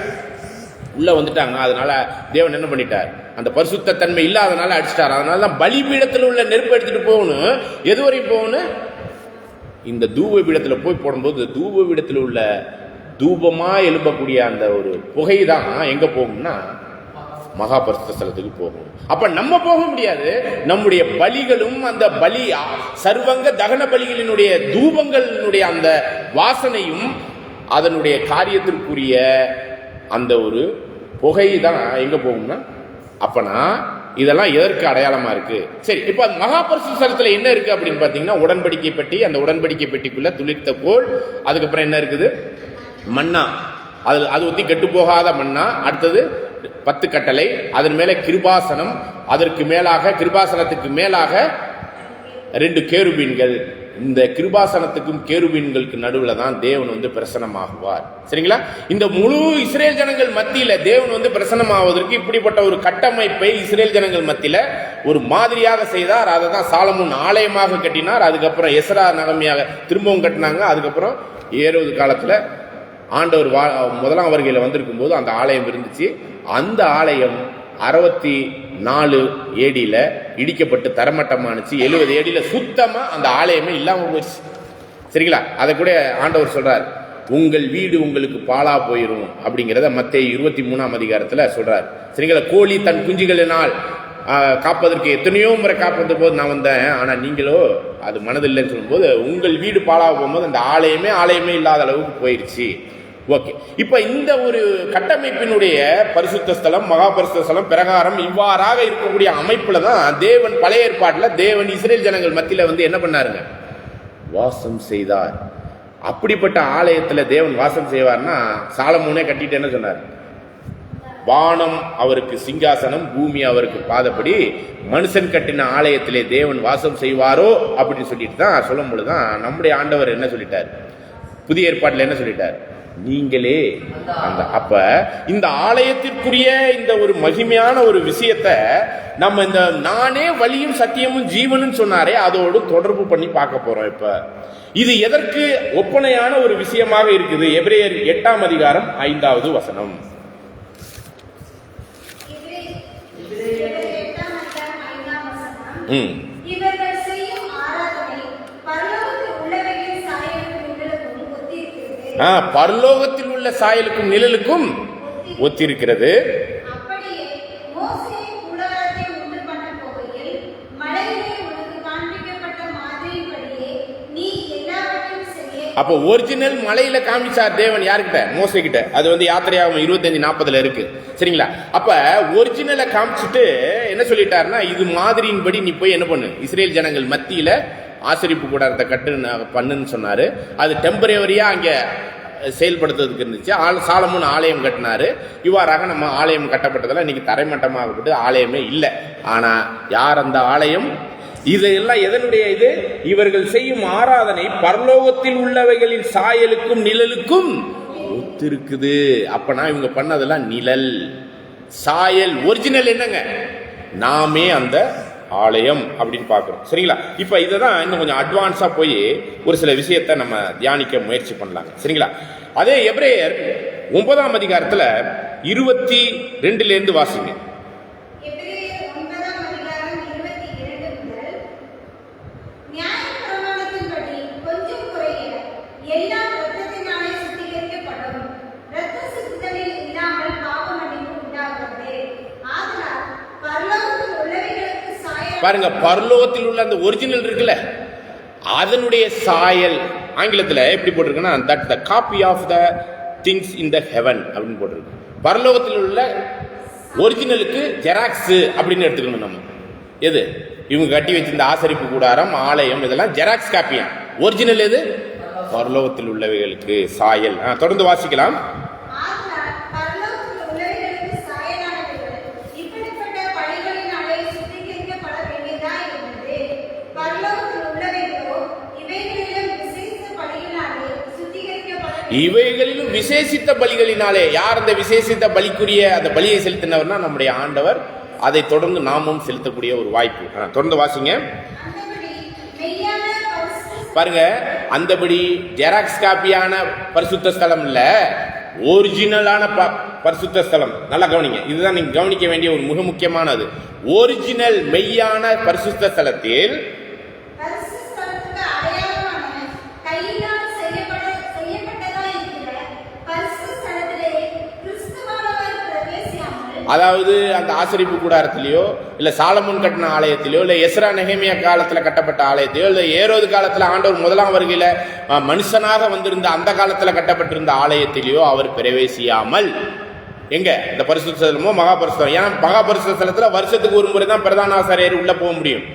உள்ள வந்துட்டாங்க. அதனால தேவன் என்ன பண்ணிட்டார்? அந்த பரிசுத்த தன்மை இல்லாதனால அடிச்சிட்டார். அதனாலதான் பலிபீடத்தில் உள்ள நெருப்பை எடுத்துட்டு போகணும். எதுவரையும் போகணும்? இந்த தூப பீடத்துல போய் போடும்போது தூப பீடத்தில் உள்ள தூபமா எழுப்பக்கூடிய அந்த ஒரு புகை தான் எங்க போகும்னா மகா பரிசுத்த ஸ்தலத்துக்கு போகும். அப்ப நம்ம போக முடியாது. நம்முடைய பலிகளும் அந்த பலி சர்வங்க தகன பலிகளினுடைய தூபங்களினுடைய அந்த வாசனையும் அதனுடைய காரியத்திற்குரிய அந்த ஒரு புகை தான் எங்க போகும்னா, அப்பனா இதெல்லாம் எதற்கு அடையாளமா இருக்கு? சரி, இப்ப மகா பரிசுத்த ஸ்தலத்துல என்ன இருக்கு அப்படின்னு பாத்தீங்கன்னா உடன்படிக்கை பெட்டி. அந்த உடன்படிக்கை பெட்டிக்குள்ள துளிர்த்த கோல், அதுக்கப்புறம் என்ன இருக்குது? மன்னா. அது ஒத்தி கெட்டு போகாத மன்னா. அடுத்தது 10 கட்டளை, அதன் மேல கிருபாசனம், அதற்கு மேலாக கிருபாசனத்துக்கு மேலாக 2 கேருபீன்கள். இந்த கிருபாசனத்துக்கும் கேருபீன்களுக்கு நடுவுல தான் தேவன் பிரசன்னமாகுவார். சரிங்களா? இந்த முழு இஸ்ரேல் ஜனங்கள் மத்தியில தேவன் பிரசன்னமாவதற்கு இப்படிப்பட்ட ஒரு கட்டமைப்பை இஸ்ரேல் ஜனங்கள் மத்தியில ஒரு மாதிரியாக செய்தார். அதை தான் சாலமோன் ஆலயமாக கட்டினார். அதுக்கப்புறம் எஸ்ரா நகமியாக திரும்பவும் கட்டினாங்க. அதுக்கப்புறம் ஏரோது காலத்துல ஆண்டவர் 1ஆம் வருகையில வந்திருக்கும் போது அந்த ஆலயம் இருந்துச்சு. அந்த ஆலயம் 64 ஏடியில இடிக்கப்பட்டு தரமட்டமானுச்சு. 70 ஏடியில சுத்தமா அந்த ஆலயமே இல்லாம போயிடுச்சு. சரிங்களா? அதை கூட ஆண்டவர் சொல்றார், உங்கள் வீடு உங்களுக்கு பாழா போயிரும் அப்படிங்கிறத மத்தேயு 23ஆம் அதிகாரத்துல சொல்றார். சரிங்களா? கோழி தன் குஞ்சுகளினால் காப்பதற்கு எத்தனையோ முறை காப்பது போது நான் வந்தேன், ஆனா நீங்களோ அது மனதில்லைன்னு சொல்லும்போது உங்கள் வீடு பாழாக போகும்போது அந்த ஆலயமே இல்லாத அளவுக்கு போயிடுச்சு. ஓகே, இப்ப இந்த ஒரு கட்டமைப்பினுடைய பரிசுத்த ஸ்தலம் மகா பரிசுத்த ஸ்தலம் பிரகாரம் இவ்வாறாக இருக்கக்கூடிய அமைப்புல தான் தேவன் பழைய ஏற்பாட்டுல தேவன் இஸ்ரேல் ஜனங்கள் மத்தியில என்ன பண்ணாருங்க? வாசம் செய்தார். அப்படிப்பட்ட ஆலயத்துல தேவன் வாசம் செய்வார்னா சாலமோனே கட்டிட்டு என்ன சொன்னார்? வானம் அவருக்கு சிங்காசனம், பூமி அவருக்கு பாதப்படி, மனுஷன் கட்டின ஆலயத்திலே தேவன் வாசம் செய்வாரோ அப்படின்னு சொல்லிட்டு தான் சொல்லும் பொழுதுதான் நம்முடைய ஆண்டவர் என்ன சொல்லிட்டார்? புதிய ஏற்பாட்டில் என்ன சொல்லிட்டார்? நீங்களே அந்த. அப்ப இந்த ஆலயத்திற்குரிய இந்த ஒரு மகிமையான ஒரு விஷயத்தை நம்ம இந்த நானே வழியும் சத்தியமும் ஜீவனும் சொன்னாரே அதோடு தொடர்பு பண்ணி பார்க்க போறோம். இப்ப இது எதற்கு ஒப்பனையான ஒரு விஷயமாக இருக்குது? எபிரேயர் 8ஆம் அதிகாரம் 5வது வசனம். இவர்கள் செய்யும் ஆராதனை பரலோகத்தில் உள்ளவைகளின் சாயலுக்கும் நிழலுக்கும் ஒத்திருக்கிறது. பரலோகத்தில் உள்ள சாயலுக்கும் நிழலுக்கும் ஒத்திருக்கிறது. அப்படியே மோசே கூடாரத்தை உண்டு பண்ண போகையில் மலையிலே உனக்கு காண்பிக்கப்பட்ட மாதிரியின்படியே நீ எல்லாவற்றையும் செய்ய. அப்போ ஒரிஜினல் மலையில காமிச்சார் தேவன் யாருக்கிட்ட? மோசே கிட்ட. அது வந்து யாத்திரையாகும் 25:40 இருக்கு. சரிங்களா? அப்ப ஒரிஜினலை காமிச்சிட்டு என்ன சொல்லிட்டாருன்னா, இது மாதிரியின்படி நீ போய் என்ன பண்ணு, இஸ்ரேல் ஜனங்கள் மத்தியில ஆசரிப்பு கூடாரத்தை கட்டு பண்ணுன்னு சொன்னாரு. அது டெம்பரவரியா அங்க செயல்படுத்துறதுக்கு இருந்துச்சு. சாலமோன் ஆலயம் கட்டினாரு. இவ்வாறாக நம்ம ஆலயம் கட்டப்பட்டதெல்லாம் இன்னைக்கு தரைமட்டமாகப்பட்டு ஆலயமே இல்லை. ஆனா யார் அந்த ஆலயம்? இதெல்லாம் எதனுடைய இது? இவர்கள் செய்யும் ஆராதனை பரலோகத்தில் உள்ளவைகளின் சாயலுக்கும் நிழலுக்கும் ஒத்திருக்குது. அப்பனா இவங்க பண்ணதெல்லாம் நிழல், சாயல். ஒரிஜினல் என்னங்க? நாமே அந்த ஆலயம் அப்படின்னு பார்க்கிறோம். சரிங்களா? இப்ப இதுதான் இன்னும் கொஞ்சம் அட்வான்ஸா போய் ஒரு சில விஷயத்தை நம்ம தியானிக்க முயற்சி பண்ணலாங்க. சரிங்களா? அதே எபிரேயர் 9ஆம் அதிகாரத்துல 22 வாசிங்க. எபிரேயர் 9ஆம் அதிகாரம் 22 முதல், நியாயப்பிரமாணத்தின்படி கொஞ்சம் குறைய எல்லாம் இரத்தத்தினாலே சுத்திகரிக்கப்படும். இரத்த சுத்திகளில் இல்லாமல் பாவ மன்னிப்பு உண்டாகிறது. ஆதலால் பரலோகத்தில் உள்ளவைகளுக்கு சாயல். பாருங்க, பரலோகத்தில் உள்ள அந்த ஒரிஜினல் இருக்குல்ல, அதனுடைய சாயல் ஆங்கிலத்தில் எப்படி போட்டிருக்குன்னா, that the copy of the things in the heaven அப்படின்னு போட்டிருக்கு. பரலோகத்தில் உள்ள ஒரிஜினலுக்கு ஜெராக்ஸ் அப்படின்னு எடுத்துக்கணும் நம்ம. எது? இவங்க கட்டி வச்சிருந்த ஆசரிப்பு கூடாரம், ஆலயம், இதெல்லாம் ஜெராக்ஸ் காப்பியா. ஒரிஜினல் எது? பரலோகத்தில் உள்ளவைகளுக்கு சாயல். தொடர்ந்து வாசிக்கலாம். ஆதலால் பரலோகத்தில் உள்ளவைகளுக்கு சாயலானவைகள் இப்படிப்பட்ட பழிகளினாலே சுத்திகரிக்கப்பட வேண்டியதாய் இருந்தது. பரலோகத்தில் உள்ளவைகளோ இவைகளிலும் விசேஷித்த பழிகளினாலே சுத்திகரிக்கப்பட. இவைகளிலும் விசேஷித்த பலிகளினாலே. யார் அந்த விசேஷித்த பலிக்குரிய அந்த பலியை செலுத்தினவர்னா நம்முடைய ஆண்டவர். அதை தொடர்ந்து நாமும் செலுத்தக்கூடிய ஒரு வாய்ப்பு. தொடர்ந்து வாசிங்க. அந்தபடி மெய்யான பரிசுத்த. பாருங்க, அந்தபடி ஜெராக்ஸ் காப்பியான பரிசுத்த ஸ்தலம் இல்ல, ஒரிஜினலான பரிசுத்த ஸ்தலம். நல்லா கவனிங்க, இதுதான் நீங்க கவனிக்க வேண்டிய ஒரு மிக முக்கியமானது. ஒரிஜினல் மெய்யான பரிசுத்த ஸ்தலத்தில் பரிசுத்த ஸ்தலத்துக்கு அடையாளமான கையினால் செய்யப்பட்டதாய் இருக்கிற பரிசுத்த ஸ்தலத்திலே கிறிஸ்துவானவர் பிரவேசியாமல். அதாவது அந்த ஆசரிப்பு கூடாரத்திலேயோ இல்ல சாலமோன் கட்டின ஆலயத்திலேயோ இல்ல எஸ்ரா நெகேமியா காலத்துல கட்டப்பட்ட ஆலயத்திலேயோ இல்ல ஏரோது காலத்துல ஆண்டவர் முதலாம் வருகையில மனுஷனாக வந்திருந்த அந்த காலத்துல கட்டப்பட்டிருந்த ஆலயத்திலேயோ அவர் பிரவேசியாமல். எங்க? இந்த பரிசுத்த ஸ்தலமோ மகா பரிசுத்தம். ஏன்னா மகா பரிசுத்த ஸ்தலத்துல வருஷத்துக்கு ஒரு முறை தான் பிரதான ஆசாரியர் உள்ள போக முடியும்.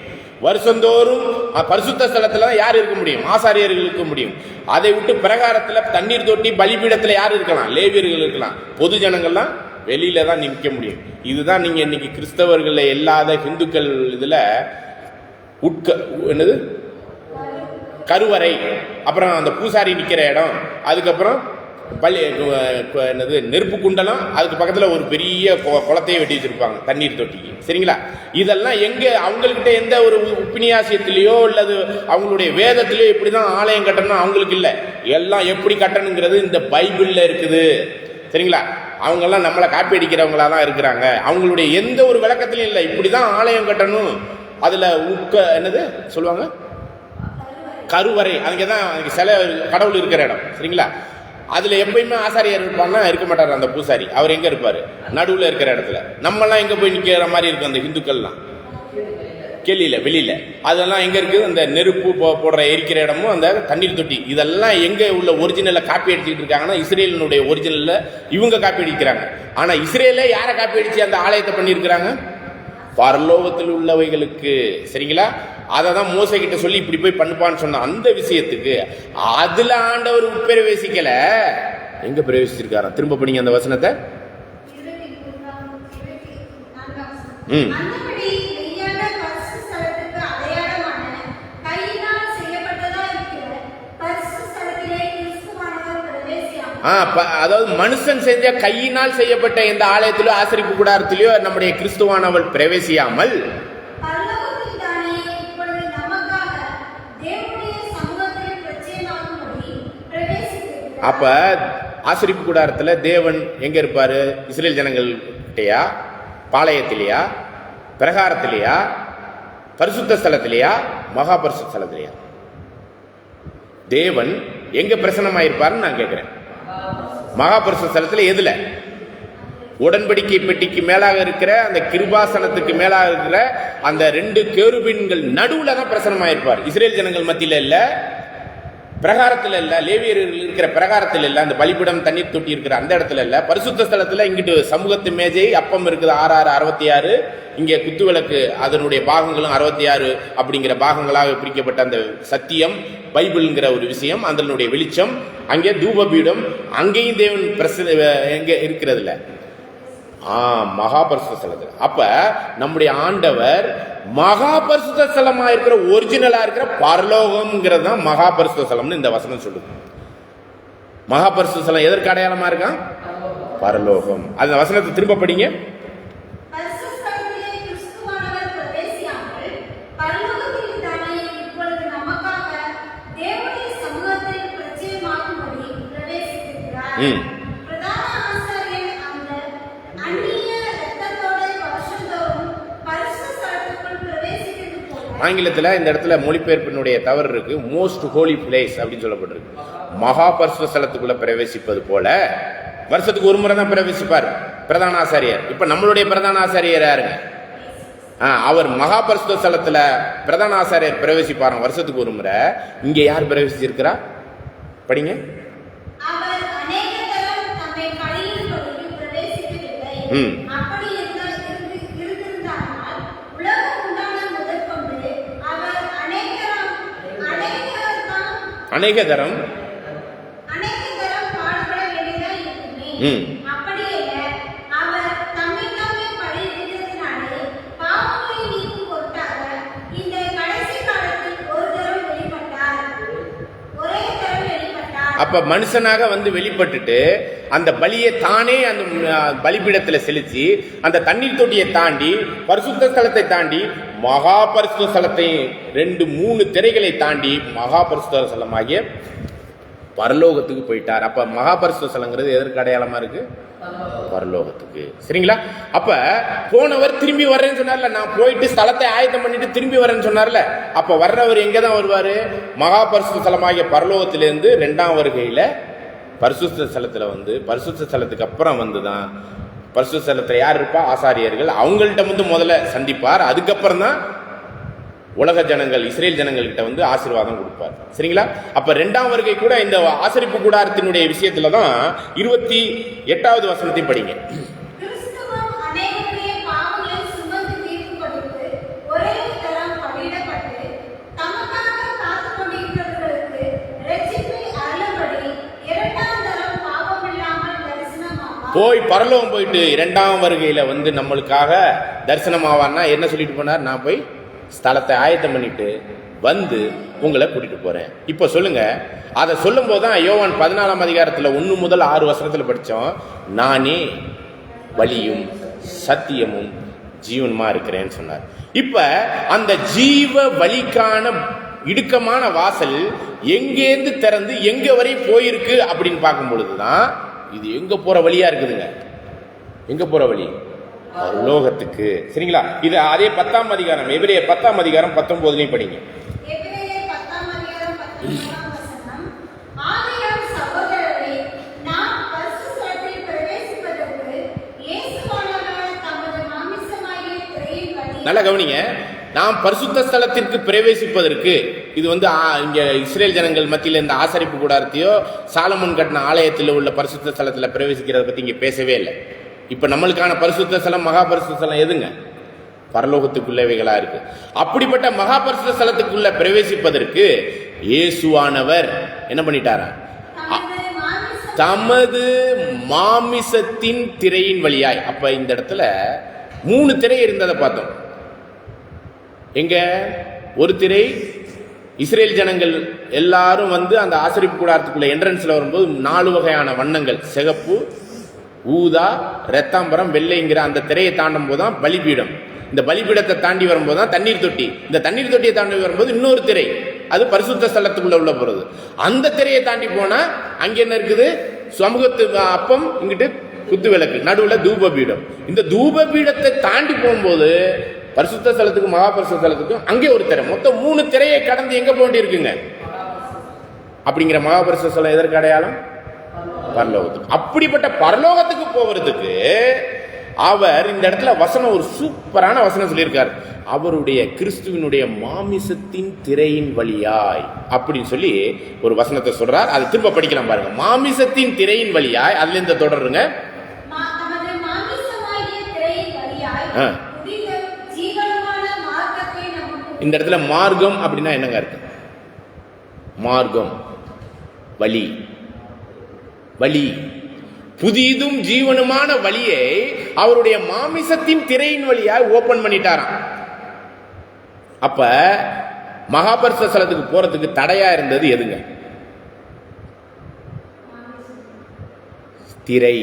வருஷந்தோறும் பரிசுத்த ஸ்தலத்துல தான் யார் இருக்க முடியும்? ஆசாரியர்கள் இருக்க முடியும். அதை விட்டு பிரகாரத்துல தண்ணீர் தொட்டி பலிபீடத்துல யார் இருக்கலாம்? லேவியர்கள் இருக்கலாம். பொது ஜனங்கள்லாம் வெளியில தான் நிற்க முடியும். இதுதான் நீங்க இன்னைக்கு கிறிஸ்தவர்கள் இல்லாத இந்துக்கள் இதுல என்னது கருவறை, அப்புறம் அந்த பூசாரி நிக்கிற இடம், அதுக்கப்புறம் பள்ளி என்னது நெருப்பு குண்டலம், அதுக்கு பக்கத்துல ஒரு பெரிய குளத்தையே வெட்டி வச்சிருப்பாங்க தண்ணீர் தொட்டிக்கு. சரிங்களா? இதெல்லாம் எங்க? அவங்கள்கிட்ட எந்த ஒரு உபநியாசியத்திலேயோ இல்லது அவங்களுடைய வேதத்திலேயோ இப்படிதான் ஆலயம் கட்டணும் அவங்களுக்கு இல்லை. எல்லாம் எப்படி கட்டணுங்கிறது இந்த பைபிள்ல இருக்குது. சரிங்களா? அவங்கெல்லாம் நம்மளை காப்பி அடிக்கிறவங்களா தான் இருக்கிறாங்க. அவங்களுடைய எந்த ஒரு விளக்கத்திலையும் இல்லை இப்படிதான் ஆலயம் கட்டணும். அதுல என்னது சொல்லுவாங்க? கருவறை. அங்கேதான் சில கடவுள் இருக்கிற இடம். சரிங்களா? அதுல எப்பயுமே ஆசாரியர் இருப்பான்னா இருக்க மாட்டார் அந்த பூசாரி. அவர் எங்க இருப்பாரு? நடுவுல இருக்கிற இடத்துல. நம்மெல்லாம் எங்க போய் நிக்கிற மாதிரி இருக்கும் அந்த இந்துக்கள்லாம்? கெளியில, வெளியில. அதெல்லாம் எங்க இருக்கு? அந்த நெருப்பு போடுற எரிக்கிற இடமும் அந்த தண்ணீர் தொட்டி. இதெல்லாம் எங்க உள்ள ஒரிஜினல்ல காப்பி அடிச்சுட்டு இருக்காங்கன்னா இஸ்ரேலினுடைய ஒரிஜினல்ல இவங்க காப்பி அடிக்கிறாங்க. ஆனா இஸ்ரேல யாரை காப்பி அடிச்சு அந்த ஆலயத்தை பண்ணியிருக்கிறாங்க? பரலோகத்தில் உள்ளவைகளுக்கு. சரிங்களா? அதை தான் மோசே கிட்ட சொல்லி இப்படி போய் பண்ணுப்பான்னு சொன்ன அந்த விஷயத்துக்கு அதுல ஆண்டவர் உட்பிரவேசிக்கல. எங்க பிரவேசிச்சிருக்காரா? திரும்ப படிங்க அந்த வசனத்தை. அதாவது மனுஷன் செஞ்ச கையினால் செய்யப்பட்ட எந்த ஆலயத்திலோ ஆசரிப்பு கூடாரத்திலோ நம்முடைய கிறிஸ்துவானவள் பிரவேசியாமல் அப்ப ஆசரிப்பு கூடாரத்துல தேவன் எங்க இருப்பாரு? இஸ்ரேல் ஜனங்கள் கிட்டயா, பாளையத்திலேயா, பிரகாரத்திலேயா, பரிசுத்த ஸ்தலத்திலேயா, மகா பரிசுத்த ஸ்தலத்திலேயா? தேவன் எங்க பிரசன்னமாயிருப்பாருன்னு நான் கேட்கிறேன். மகா பரிசுத்த ஸ்தலத்துல எதுல? உடன்படிக்கை பெட்டிக்கு மேலாக இருக்கிற அந்த கிருபாசனத்துக்கு மேலாக இருக்கிற அந்த 2 கேருபீன்கள் நடுவுல தான் பிரசன்னமாயிருப்பார். இஸ்ரேல் ஜனங்கள் மத்தியில இல்ல, பிரகாரத்தில் இல்ல, லேவியர்கள் இருக்கிற பிரகாரத்தில் இல்ல, அந்த பலிபீடம் தண்ணீர் தொட்டி இருக்கிற அந்த இடத்துல இல்ல, பரிசுத்த ஸ்தலத்துல இங்கிட்டு சமூகத்து மேஜை அப்பம் இருக்குது 66 இங்கே குத்துவிளக்கு அதனுடைய பாகங்களும் 66 அப்படிங்கிற பாகங்களாக பிரிக்கப்பட்ட அந்த சத்தியம் பைபிள்ங்கிற ஒரு விஷயம், அதனுடைய வெளிச்சம், அங்கே தூபபீடம், அங்கேயும் தேவன் எங்க இருக்கிறது இல்ல, மகா பரிசுத்த ஸ்தலத்துல. அப்ப நம்முடைய ஆண்டவர் மகா பரிசுத்த ஸ்தலமா இருக்கிற ஒரிஜினலா இருக்கிற பரலோகம்ங்கிறது தான் மகா பரிசுத்த ஸ்தலம்னு இந்த வசனம் சொல்லுது. மகா பரிசுத்த ஸ்தலம் எதற்கு அடையாளமா இருக்கான்? பரலோகம். அந்த வசனத்தை திரும்ப படிங்க. ஆங்கிலத்தில் இந்த இடத்துல மொழிபெயர்ப்பினுடைய தவறு இருக்கு. மோஸ்ட் ஹோலி பிளேஸ் அப்படின்னு சொல்லப்பட்டிருக்கு. மகா பரிசுத்த ஸ்தலத்துக்குள்ள பிரவேசிப்பது போல வருஷத்துக்கு ஒரு முறை தான் பிரவேசிப்பார் பிரதான ஆசாரியர். இப்ப நம்மளுடைய பிரதான ஆசாரியர் யாருங்க? அவர் மகா பரிசுத்த ஸ்தலத்துல பிரதான ஆசாரியர் பிரவேசிப்பாராம் வருஷத்துக்கு ஒரு முறை. இங்க யார் பிரவேசிச்சிருக்கிறா? படிங்க. அநேக தரம் அப்ப மனுஷனாக வந்து வெளிப்பட்டுட்டு அந்த பலியை தானே அந்த பலிபீடத்துல செலுத்தி அந்த தண்ணீர் தொட்டியை தாண்டி பரிசுத்த ஸ்தலத்தை தாண்டி மகா பரிசுத்த ஸ்தலத்தை 2-3 திரைகளை தாண்டி மகா பரிசுத்த ஸ்தலமாகிய பரலோகத்துக்கு போயிட்டார். அப்ப மகா பரிசுத்த ஸ்தலங்கிறது எதற்கு அடையாளமா இருக்கு? பரலோகத்துக்கு. சரிங்களா? அப்ப போனவர் திரும்பி வர்றேன்னு சொன்னார்ல, நான் போயிட்டு ஸ்தலத்தை ஆயத்தம் பண்ணிட்டு திரும்பி வரேன்னு சொன்னார்ல, அப்ப வர்றவர் எங்கதான் வருவாரு? மகா பரிசுத்த ஸ்தலமாகிய பரலோகத்திலிருந்து 2ஆம் வருகையில பரிசுத்த ஸ்தலத்துல வந்து பரிசுத்த ஸ்தலத்துக்கு அப்புறம் வந்துதான் பரிசுத்த ஸ்தலத்துல யார் இருப்பா? ஆசாரியர்கள். அவங்கள்ட்ட வந்து முதல்ல சந்திப்பார். அதுக்கப்புறம் தான் உலக ஜனங்கள் இஸ்ரேல் ஜனங்கள் கிட்ட வந்து ஆசீர்வாதம் கொடுப்பார். சரிங்களா? அப்ப 2ஆம் வருகை கூட இந்த ஆசரிப்பு கூடாரத்தினுடைய விஷயத்துல தான் 28வது வசனத்தை படிங்க. போய் பரலோகம் போயிட்டு 2ஆம் வருகையில வந்து நம்மளுக்காக தரிசனம் ஆவார்னா என்ன சொல்லிட்டு போனார்? நான் போய் ஸ்தலத்தை ஆயத்தம் பண்ணிட்டு வந்து உங்களை கூட்டிட்டு போறேன். இப்ப சொல்லுங்க. அதை சொல்லும் போதுதான் யோவான் 14ஆம் அதிகாரத்துல 1 முதல் 6 வசனத்துல படிச்சோம். நானே வழியும் சத்தியமும் ஜீவனுமா இருக்கிறேன்னு சொன்னார். இப்ப அந்த ஜீவ வழிக்கான இடுக்கமான வாசல் எங்கேருந்து திறந்து எங்க வரை போயிருக்கு அப்படின்னு பார்க்கும் பொழுதுதான் இது எங்க போற வழியா இருக்குதுங்க. எங்க போற வழி? பரலோகத்துக்கு. சரிங்களா? இது அதே 10ஆம் அதிகாரம் எபிரேயர் 10ஆம் அதிகாரம் 19 படிங்க. நல்லா கவனிங்க. நாம் பரிசுத்த ஸ்தலத்திற்கு பிரவேசிப்பதற்கு இது வந்து இங்க இஸ்ரேல் ஜனங்கள் மத்தியில் இந்த ஆசரிப்பு கூடாரத்தையோ சாலமோன் கட்டின ஆலயத்தில் உள்ள பரிசுத்த ஸ்தலத்தில் பிரவேசிக்கிறத பத்தி இங்க பேசவே இல்லை. இப்ப நம்மளுக்கான பரிசுத்த ஸ்தலம் மகா பரிசுத்த ஸ்தலம் எதுங்க? பரலோகத்துக்குள்ளவைகளா இருக்கு. அப்படிப்பட்ட மகா பரிசுத்த ஸ்தலத்துக்குள்ள பிரவேசிப்பதற்கு இயேசுவானவர் என்ன பண்ணிட்டாரா? தமது மாமிசத்தின் திரையின் வழியாய். அப்ப இந்த இடத்துல 3 திரை இருந்ததை பார்த்தோம். எங்க? ஒரு திரை இஸ்ரேல் ஜனங்கள் எல்லாரும் வந்து அந்த ஆசரிப்பு கூடாரத்துக்குள்ள என்ட்ரன்ஸ்ல வரும்போது 4 வகையான வண்ணங்கள், சிகப்பு, ஊதா, இரத்தாம்பரம், வெள்ளைங்கிற அந்த திரையை தாண்டும் போதுதான் பலிபீடம். இந்த பலிபீடத்தை தாண்டி வரும்போது தான் தண்ணீர் தொட்டி. இந்த தண்ணீர் தொட்டியை தாண்டி வரும்போது இன்னொரு திரை, அது பரிசுத்த ஸ்தலத்துக்குள்ள உள்ள போறது. அந்த திரையை தாண்டி போனா அங்க என்ன இருக்குது? சமூகத்து அப்பம், இங்கிட்டு குத்து விளக்கு, நடுவுல தூப பீடம். இந்த தூப பீடத்தை தாண்டி போகும்போது பரிசுத்த ஸ்தலத்துக்கு மகா பரிசுத்த ஸ்தலத்துக்கும் அங்கே ஒரு திரை. மொத்தம் 3 திரையை கடந்து எங்க போக வேண்டியிருக்குங்க? அப்படிங்கிற மகா பரிசுத்த ஸ்தலம் எதற்கு அடையாளம்? பரலோகத்துக்கு. அப்படிப்பட்ட பரலோகத்துக்கு போவதுக்கு அவர் இந்த இடத்துல வசனம், ஒரு சூப்பரான வசனம் சொல்லியிருக்கார். அவருடைய கிறிஸ்துவினுடைய மாமிசத்தின் திரையின் வழியாய் அப்படின்னு சொல்லி ஒரு வசனத்தை சொல்றார். அதை திரும்ப படிக்கலாம் பாருங்க. மாமிசத்தின் திரையின் வழியாய், அதுல இந்த தொடருங்க. இந்த இடத்துல மார்க்கம் அப்படின்னா என்னங்க இருக்கு? மார்க்கம் வழி, வழி, புதிதும் ஜீவனுமான வழியை அவருடைய மாமிசத்தின் திரையின் வழியாய் ஓபன் பண்ணிட்டாராம். அப்ப மகாபரிசுத்த ஸ்தலத்துக்கு போறதுக்கு தடையா இருந்தது எதுங்க? திரை.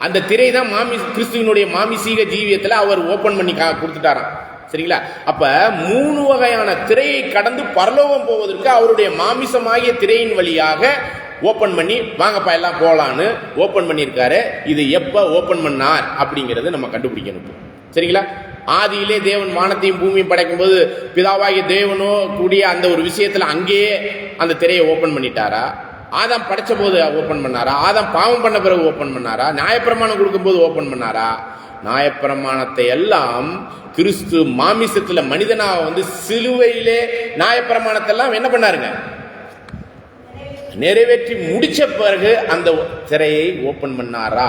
அந்த திரை தான் கிறிஸ்துவனுடைய மாமிசீக ஜீவியத்துல அவர் ஓபன் பண்ணி கொடுத்துட்டாராம். சரிங்களா? அப்ப 3 வகையான திரையை கடந்து பரலோகம் போவதற்கு அவருடைய மாமிசமாகிய திரையின் வழியாக ஓபன் பண்ணி வாங்கப்பா எல்லாம் போலான்னு ஓபன் பண்ணியிருக்காரு. இது எப்ப ஓபன் பண்ணார் அப்படிங்கறது நம்ம கண்டுபிடிக்கணும். சரிங்களா? ஆதியிலே தேவன் வானத்தையும் பூமியும் படைக்கும் போது பிதாவாகிய தேவனோ கூடிய அந்த ஒரு விஷயத்துல அங்கேயே அந்த திரையை ஓபன் பண்ணிட்டாரா? ஆதாம் படைச்ச போது ஓபன் பண்ணாரா? ஆதாம் பாவம் பண்ண பிறகு ஓபன் பண்ணாரா? நியாயப்பிரமாணம் கொடுக்கும் போது ஓபன் பண்ணாரா? நியாயப்பிரமாணத்தை எல்லாம் கிறிஸ்து மாமிசத்துல மனிதனா சிலுவையிலே நியாயப்பிரமாணத்தை எல்லாம் என்ன பண்ணாருங்க? நிறைவேற்றி முடிச்ச பிறகு அந்த திரையை ஓபன் பண்ணாரா?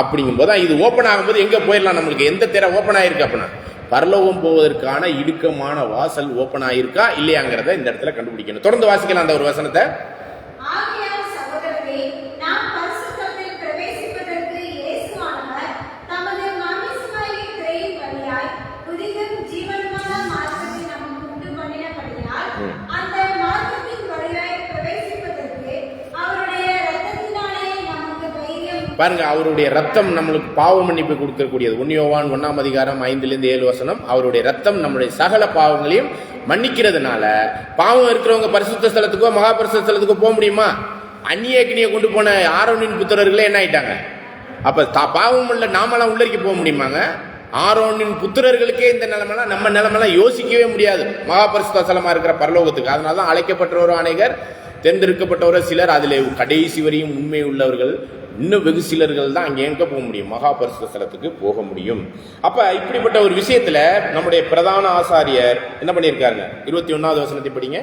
அப்படிங்கும் போது இது ஓபன் ஆகும்போது எங்க போயிடலாம்? நம்மளுக்கு எந்த திரை ஓபன் ஆயிருக்கு அப்படின்னா பரலோகம் போவதற்கான இடுக்கமான வாசல் ஓபன் ஆயிருக்கா இல்லையாங்கிறத இந்த இடத்துல கண்டுபிடிக்கணும். தொடர்ந்து வாசிக்கலாம் அந்த ஒரு வசனத்தை. பாருங்க, அவருடைய ரத்தம் நம்மளுக்கு பாவ மன்னிப்பு கொடுக்கக்கூடியது. 1 யோவான் 1ஆம் அதிகாரம் 5-7 வசனம். அவருடைய ரத்தம் நம்முடைய சகல பாவங்களையும் மன்னிக்கிறதுனால பாவம் இருக்கிறவங்க பரிசுத்த ஸ்தலத்துக்கோ மகா பரிசுத்த ஸ்தலத்துக்கோ போக முடியுமா? அந்நிய அக்னியை கொண்டு போன ஆரோனின் புத்திரர்களே என்ன ஆயிட்டாங்க? அப்ப பாவம் உள்ள நாமெல்லாம் உள்ளரிக்க போக முடியுமாங்க? ஆரோனின் புத்திரர்களுக்கே இந்த நிலைமைலாம் நம்ம நிலைமைலாம் யோசிக்கவே முடியாது மகா பரிசுத்த ஸ்தலமா இருக்கிற பரலோகத்துக்கு. அதனாலதான் அழைக்கப்பட்டவரோ அநேகர், தேர்ந்தெடுக்கப்பட்டவரோ சிலர், அதில் கடைசி வரையும் உண்மை உள்ளவர்கள் இன்னும் வெகு சிலர்கள் தான் அங்கே எங்க போக முடியும்? மகா பரிசுத்த ஸ்தலத்துக்கு போக முடியும். அப்ப இப்படிப்பட்ட ஒரு விஷயத்துல நம்முடைய பிரதான ஆசாரியர் என்ன பண்ணியிருக்காருங்க? 21வது வசனத்தை படிங்க.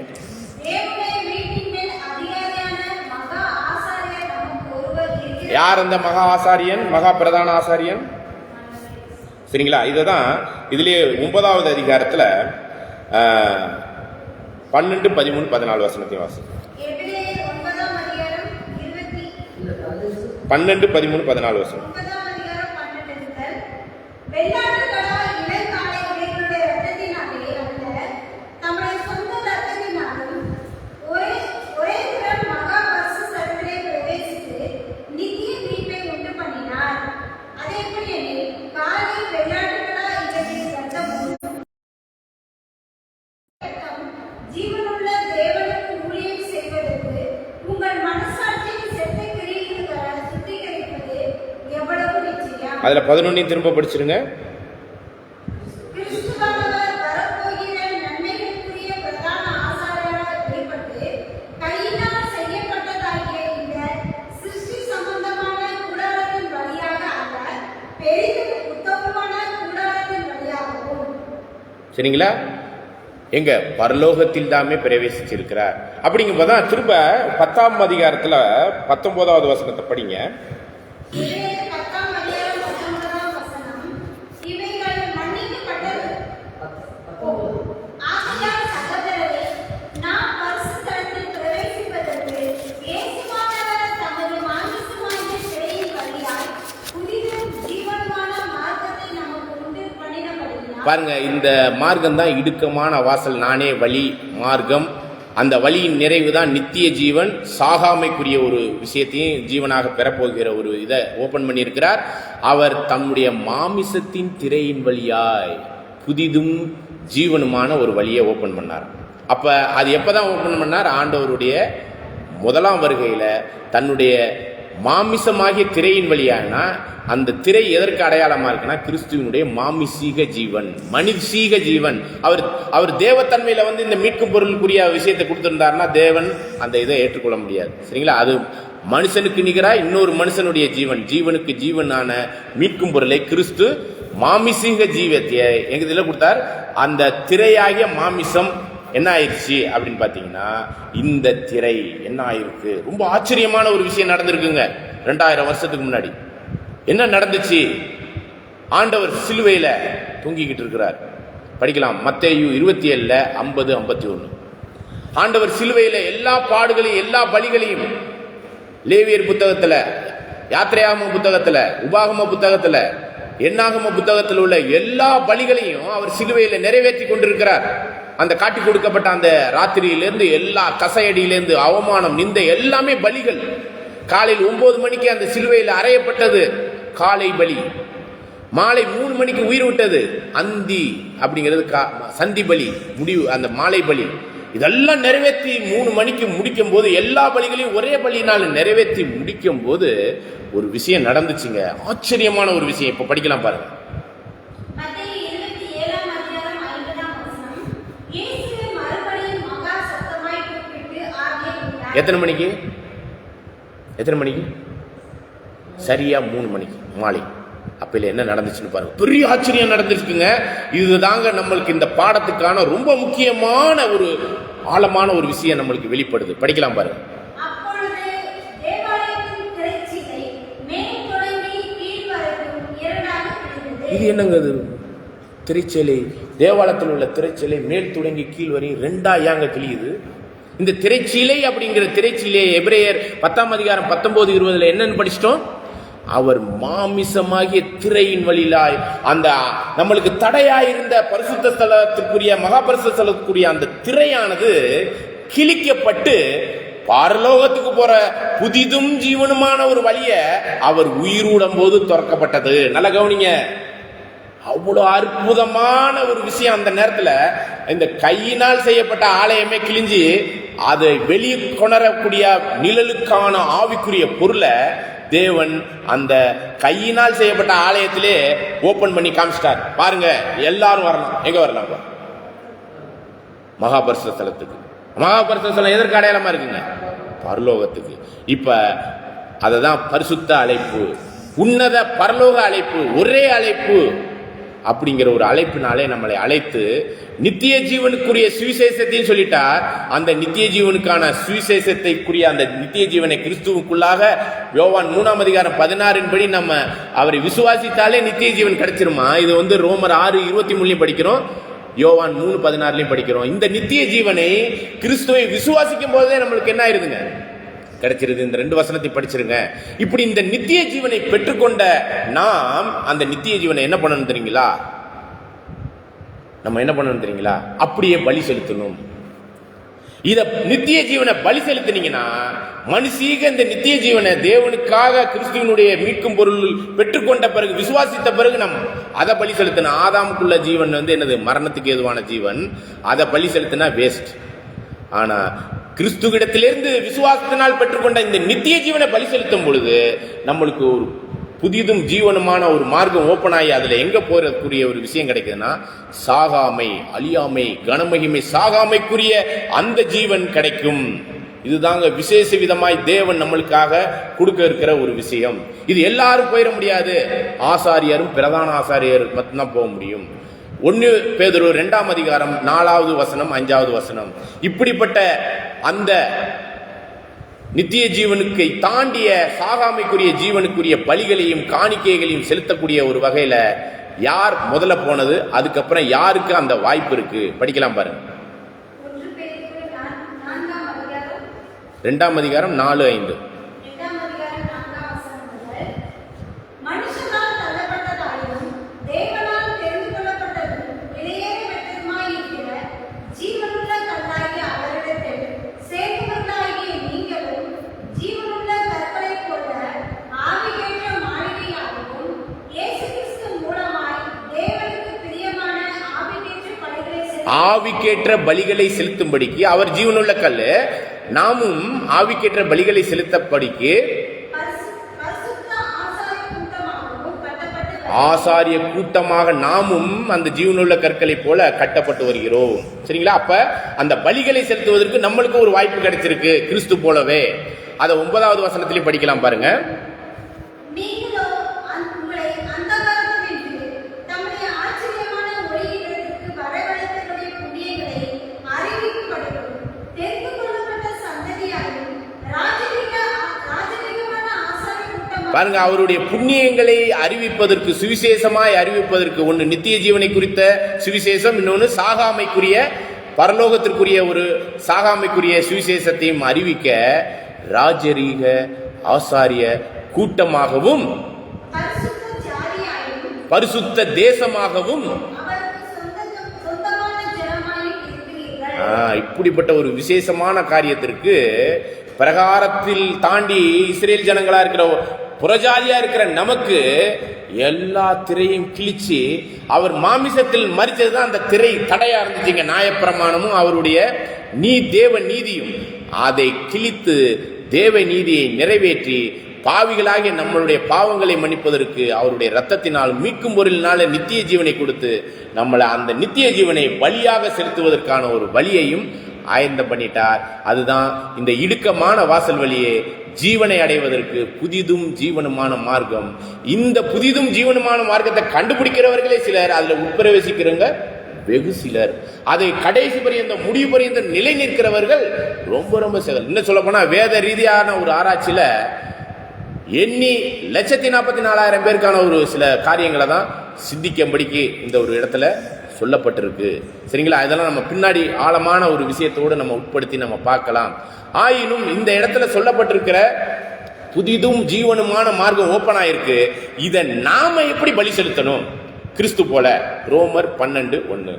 யார் அந்த மகா ஆசாரியன்? மகா பிரதான ஆசாரியன். சரிங்களா? இதுதான் இதுலயே 9வது அதிகாரத்துல 12, 13, 14 வசனத்தை வாசி. 12, 13, 14 வசனம். அதுல 11 திரும்ப படிச்சிருங்க. சரிங்களா? எங்க பரலோகத்தில் தாமே பிரவேசிச்சிருக்கிறார். அப்படிங்கும் போதுதான் திரும்ப 10ஆம் அதிகாரத்துல 19வது வசனத்தை படிங்க. பாருங்க, இந்த மார்க்கம் தான் இடுக்கமான வாசல். நானே வழி, மார்க்கம். அந்த வழியின் நிறைவு தான் நித்திய ஜீவன். சாகாமைக்குரிய ஒரு விஷயத்தையும் ஜீவனாக பெறப்போகிற ஒரு இதை ஓபன் பண்ணியிருக்கிறார். அவர் தம்முடைய மாமிசத்தின் திரையின் வழியாய் புதிதும் ஜீவனுமான ஒரு வழியை ஓபன் பண்ணார். அப்போ அது எப்போ தான் ஓப்பன் பண்ணார்? ஆண்டவருடைய முதலாம் வருகையில் தன்னுடைய மாமிசமாகிய திரையின் வழியானா, அந்த திரை எதற்கு அடையாளமாக இருக்குன்னா கிறிஸ்துவனுடைய மாமிசீக ஜீவன், மனிதீக ஜீவன். அவர் தேவத்தன்மையில் வந்து இந்த மீட்கும் பொருளுக்குரிய விஷயத்தை கொடுத்துருந்தாருன்னா தேவன் அந்த இதை ஏற்றுக்கொள்ள முடியாது. சரிங்களா? அது மனுஷனுக்கு நிகராக இன்னொரு மனுஷனுடைய ஜீவனுக்கு ஜீவனான மீட்கும் பொருளை கிறிஸ்து மாமிசீக ஜீவத்தை எங்க இதில் கொடுத்தார். அந்த திரையாகிய மாமிசம் என்ன ஆயிடுச்சு அப்படின்னு பார்த்தீங்கன்னா, இந்த திரை என்ன ஆயிருக்கு? ரொம்ப ஆச்சரியமான ஒரு விஷயம் நடந்திருக்குங்க. 2000 வருஷத்துக்கு முன்னாடி என்ன நடந்துச்சு? ஆண்டவர் சிலுவையில் தூங்கிக்கிட்டு இருக்கிறார். படிக்கலாம், மத்தேயு 27 50 51. ஆண்டவர் சிலுவையில் எல்லா பாடுகளையும் எல்லா பலிகளையும் லேவியர் புத்தகத்தில், யாத்திரையாகம புத்தகத்தில், உபாகம புத்தகத்தில், எண்ணாகம புத்தகத்தில் உள்ள எல்லா பலிகளையும் அவர் சிலுவையில் நிறைவேற்றி கொண்டிருக்கிறார். அந்த காட்டி கொடுக்கப்பட்ட அந்த ராத்திரியிலிருந்து எல்லா கசையடியிலிருந்து அவமானம், நிந்த எல்லாமே பலிகள். காலையில் 9 மணிக்கு அந்த சிலுவையில் அறையப்பட்டது காலை பலி. மாலை 3 மணிக்கு உயிர் விட்டது அந்தி அப்படிங்கிறது சந்தி பலி, முடிவு அந்த மாலை பலி. இதெல்லாம் நிறைவேற்றி 3 மணிக்கு முடிக்கும் போது, எல்லா பலிகளையும் ஒரே பலியினால் நிறைவேற்றி முடிக்கும் போது ஒரு விஷயம் நடந்துச்சுங்க. ஆச்சரியமான ஒரு விஷயம். இப்ப படிக்கலாம் பாருங்க. எத்தனை மணிக்கு? சரியா 3 மணிக்கு மாலை. அப்ப என்ன நடந்துச்சுன்னு பாருங்க. பெரிய ஆச்சரியம் நடந்துருக்குங்க. இதுதாங்க நம்மளுக்கு இந்த பாடத்துக்கான ரொம்ப முக்கியமான ஒரு ஆழமான ஒரு விஷயம் நம்மளுக்கு வெளிப்படுது. படிக்கலாம் பாருங்க. இது என்னங்க? இது திரைச்சேலை, தேவாலயத்தில் உள்ள திரைச்சேலை மேல் தொடங்கி கீழ் வரை 2 ஏங்க கிழியுது? இந்த திரைச்சீலை அப்படிங்கிற திரைச்சீலை எபிரேயர் 10ஆம் அதிகாரம் 19 20 என்னன்னு படிச்சிட்டோம்? அவர் மாமிசமாகிய திரையின் வழியிலாய் அந்த நம்மளுக்கு தடையாயிருந்த பரிசுத்த ஸ்தலத்துக்குரிய மகா பரிசுத்த ஸ்தலத்துக்குரிய அந்த திரையானது கிழிக்கப்பட்டு பரலோகத்துக்கு போற புதிதும் ஜீவனுமான ஒரு வழிய அவர் உயிரூடும் போது திறக்கப்பட்டது. நல்ல கவனிங்க. அவ்வளவு அற்புதமான ஒரு விஷயம். அந்த நேரத்துல இந்த கையினால் செய்யப்பட்ட ஆலயமே கிழிஞ்சு அதை வெளியே கொணரக்கூடிய நிழலுக்கான ஆவிக்குரிய பொருளை தேவன் அந்த கையினால் செய்யப்பட்ட ஆலயத்திலே ஓபன் பண்ணி காமிச்சிட்டார். பாருங்க, எல்லாரும் வரலாம். எங்க வரலாம்? மகாபரிசுத்த ஸ்தலத்துக்கு. மகாபரிசுத்த ஸ்தலம் எதற்கு அடையாளமா இருக்குங்க? பரலோகத்துக்கு. இப்ப அததான் பரிசுத்த அழைப்பு, உன்னத பரலோக அழைப்பு, ஒரே அழைப்பு அப்படிங்கிற ஒரு அழைப்பினாலே நம்மளை அழைத்து நித்திய ஜீவனுக்குரிய சுவிசேஷத்தையும் சொல்லிட்டார். அந்த நித்திய ஜீவனுக்கான சுவிசேஷத்தைக்குரிய அந்த நித்திய ஜீவனை கிறிஸ்துவுக்குள்ளாக யோவான் 3ஆம் அதிகாரம் 16 படி நம்ம அவரை விசுவாசித்தாலே நித்திய ஜீவன் கிடைச்சிருமா? இது ரோமர் 6:23 படிக்கிறோம், யோவான் 3:16 படிக்கிறோம். இந்த நித்திய ஜீவனை கிறிஸ்துவை விசுவாசிக்கும் போதே நம்மளுக்கு என்ன ஆயிருதுங்க? கிடைச்சிருது. இந்த 2 வசனத்தை படிச்சிருங்க. இப்படி இந்த நித்திய ஜீவனை பெற்றுக்கொண்ட நாம் அந்த நித்திய ஜீவனை என்ன பண்ணணும் தெரியுங்களா? நம்ம என்ன பண்ணணும் தெரியுங்களா? அப்படியே பலி செலுத்தணும். இத நித்திய ஜீவனை பலி செலுத்தினீங்கன்னா மனுஷீக இந்த நித்திய ஜீவனை தேவனுக்காக கிறிஸ்துவனுடைய மீட்கும் பொருள் பெற்றுக்கொண்ட பிறகு, விசுவாசித்த பிறகு நம்ம அதை பலி செலுத்தின ஆதாமுக்குள்ள ஜீவன் என்னது? மரணத்துக்கு ஏதுவான ஜீவன். அதை பலி செலுத்தினா வேஸ்ட். ஆனா கிறிஸ்துவிடத்திலிருந்து விசுவாசத்தினால் பெற்றுக்கொண்ட இந்த நித்திய ஜீவனை பலி செலுத்தும் பொழுது நம்மளுக்கு ஒரு புதிதும் ஜீவனுமான ஒரு மார்க்கம் ஓப்பன் ஆகி அதுல எங்க போறதுக்குரிய ஒரு விஷயம் கிடைக்குதுன்னா சாகாமை, அழியாமை, கனமகிமை, சாகாமைக்குரிய அந்த ஜீவன் கிடைக்கும். இதுதாங்க விசேஷ விதமாய் தேவன் நம்மளுக்காக கொடுக்க இருக்கிற ஒரு விஷயம். இது எல்லாரும் போயிட முடியாது. ஆசாரியரும் பிரதான ஆசாரியரும் மட்டும்தான் போக முடியும். 1 பேதுரு 2ஆம் அதிகாரம் 4வது வசனம் 5வது வசனம். இப்படிப்பட்ட அந்த நித்திய ஜீவனுக்கு தாண்டிய சாகாமைக்குரிய ஜீவனுக்குரிய பலிகளையும் காணிக்கைகளையும் செலுத்தக்கூடிய ஒரு வகையில யார் முதல்ல போனது, அதுக்கப்புறம் யாருக்கு அந்த வாய்ப்பு இருக்கு? படிக்கலாம் பாருங்க. 2ஆம் அதிகாரம் 4-5. ஆவிக்கேற்ற பலிகளை செலுத்தும்படிக்கு அவர் ஜீவனுள்ள கல்லு, நாமும் ஆவிக்கேற்ற பலிகளை செலுத்தபடிக்கு ஆசாரிய கூட்டமாக நாமும் அந்த ஜீவனுள்ள கற்களை போல கட்டப்பட்டு வருகிறோம். சரிங்களா? அப்ப அந்த பலிகளை செலுத்துவதற்கு நம்மளுக்கு ஒரு வாய்ப்பு கிடைச்சிருக்கு, கிறிஸ்து போலவே. அதை 9வது வசனத்திலே படிக்கலாம் பாருங்க. பாருங்க, அவருடைய புண்ணியங்களை அறிவிப்பதற்கு, சுவிசேஷமாய் அறிவிப்பதற்கு, ஒன்று நித்திய ஜீவனை குறித்த சுவிசேஷம், இன்னொன்று சாகாமைக்குரிய பரலோகத்திற்குரிய ஒரு சாகாமைக்குரிய சுவிசேஷத்தையும் அறிவிக்க ராஜரீக ஆசாரிய கூட்டமாகவும் பரிசுத்த தேசமாகவும் இப்படிப்பட்ட ஒரு விசேஷமான காரியத்திற்கு பிரகாரத்தில் தாண்டி இஸ்ரேல் ஜனங்களா இருக்கிற புறஜாதியா இருக்கிற நமக்கு எல்லா திரையும் கிழிச்சு அவர் மாமிசத்தில் மரிச்சதுதான் அந்த திரை தடையா இருந்துச்சுங்க. நியாயப்பிரமாணமும் அவருடைய தேவ நீதியும் அதை கிழித்து தேவ நீதியை நிறைவேற்றி பாவிகளாகிய நம்மளுடைய பாவங்களை மன்னிப்பதற்கு அவருடைய இரத்தத்தினால் மீட்கும் பொருளினால நித்திய ஜீவனை கொடுத்து நம்மளை அந்த நித்திய ஜீவனை பலியாக செலுத்துவதற்கான ஒரு வழியையும் ஆயந்தம் பண்ணிட்டார். அதுதான் இந்த இடுக்கமான வாசல் வழியே ஜீவனை அடைவதற்கு புதிதும் ஜீவனுமான மார்க்கம். இந்த புதிதும் ஜீவனுமான மார்க்கத்தை கண்டுபிடிக்கிறவர்களே சிலர், அதுல உட்பிரவேசிக்கிறவங்க வெகு சிலர், அதை கடைசி பரியந்த முடிவு பரியந்த நிலை நிற்கிறவர்கள் ரொம்ப ரொம்ப சிலர். இன்னும் சொல்ல போனா வேத ரீதியான ஒரு ஆராய்ச்சியில எண்ணி 1,44,000 பேருக்கான ஒரு சில காரியங்களை தான் சிந்திக்கும்படிக்கு இந்த ஒரு இடத்துல சொல்லப்பட்டிருக்கு. சரிங்களா? இதெல்லாம் நம்ம பின்னாடி ஆழமான ஒரு விஷயத்தோடு நம்ம உட்படுத்தி நம்ம பார்க்கலாம். ஆயினும் இந்த இடத்துல சொல்லப்பட்டிருக்கிற புதிதும் ஜீவனுமான மார்க்கம் ஓப்பன் ஆயிருக்கு. இதை நாம எப்படி பலி செலுத்தணும் கிறிஸ்து போல? ரோமர் 12:1.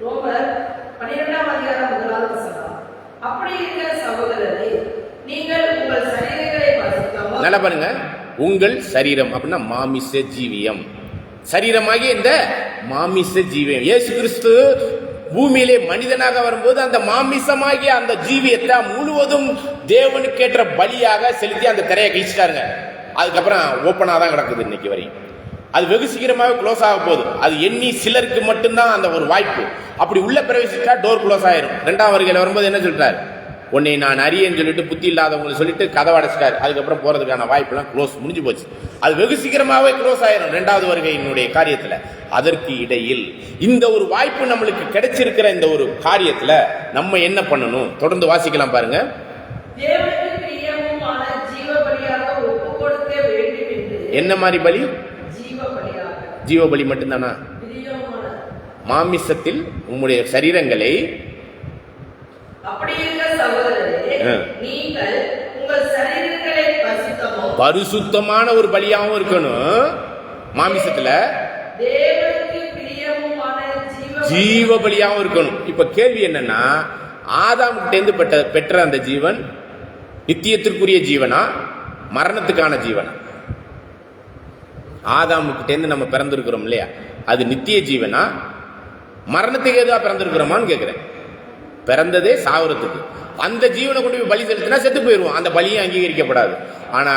ரோமர் 12ஆம் அதிகாரம் 1வது வசனம். அப்படி இருக்க சகோதரரே, நீங்கள் உங்கள் சரீரங்களை பரிசுத்தமாக, நல்லா பாருங்க, உங்கள் சரீரம் அப்படின்னா மாமிச ஜீவியம், சரீரமாகிய இந்த மாமிச ஜீவியம். இயேசு கிறிஸ்து பூமியிலே மனிதனாக வரும்போது அந்த மாமிசமாகிய அந்த ஜீவியத்தை முழுவதும் தேவனுக்கேற்ற பலியாக செலுத்தி அந்த திரையை கழிச்சிட்டாருங்க. அதுக்கப்புறம் ஓப்பனா தான் கிடக்குது இன்னைக்கு வரையும். அது வெகு சீக்கிரமாகவே க்ளோஸ் ஆக போகுது. அது எண்ணி சிலருக்கு மட்டும்தான் அந்த ஒரு வாய்ப்பு. அப்படி உள்ள பிரவேசிச்சா டோர் க்ளோஸ் ஆயிரும். 2ஆம் வருகையில் வரும்போது என்ன சொல்றாரு? உன்னை நான் அறியேன்னு சொல்லிட்டு புத்தி இல்லாதவங்களை சொல்லிட்டு கதவை அடைச்சிட்டாரு. அதுக்கப்புறம் போறதுக்கான வாய்ப்பெல்லாம் க்ளோஸ், முடிஞ்சு போச்சு. அது வெகு சீக்கிரமாகவே க்ளோஸ் ஆயிரும் 2வது வருகையினுடைய காரியத்துல. அதற்கு இடையில் இந்த ஒரு வாய்ப்பு நம்மளுக்கு கிடைச்சிருக்கிற இந்த ஒரு காரியத்துல நம்ம என்ன பண்ணணும்? தொடர்ந்து வாசிக்கலாம் பாருங்க. தேவனுக்கு பிரியமான ஜீவ பலியாக ஒப்பு கொடுக்க வேண்டும் என்று. என்ன மாதிரி பலி? ஜீவ பலியாக. ஜீவ பலி மட்டும்தானா? மாமிசத்தில் உம்முடைய சரீரங்களை. அப்படி இருக்க சகோதரரே, நீங்கள் உங்கள் சரீரங்களை பரிசுத்தமான ஒரு பலியாகவும் இருக்கணும். மாமிசத்துல தேவனுக்கு பிரியமான ஜீவ பலியாகவும் இருக்கணும். இப்ப கேள்வி என்னன்னா, ஆதாம் கிட்ட பெற்ற அந்த ஜீவன் நித்தியத்திற்குரிய ஜீவனா, மரணத்துக்கான ஜீவனா? ஆதாமுக்கிட்டேருந்து நம்ம பிறந்திருக்கிறோம் இல்லையா, அது நித்திய ஜீவனா, மரணத்துக்கு ஏதுவா பிறந்திருக்கிறோமான்னு கேட்கிறேன். பிறந்ததே சாவரத்துக்கு. அந்த ஜீவனை கொண்டு போய் பலி செலுத்தினா செத்து போயிடுவோம். அந்த பலியும் அங்கீகரிக்கப்படாது. ஆனா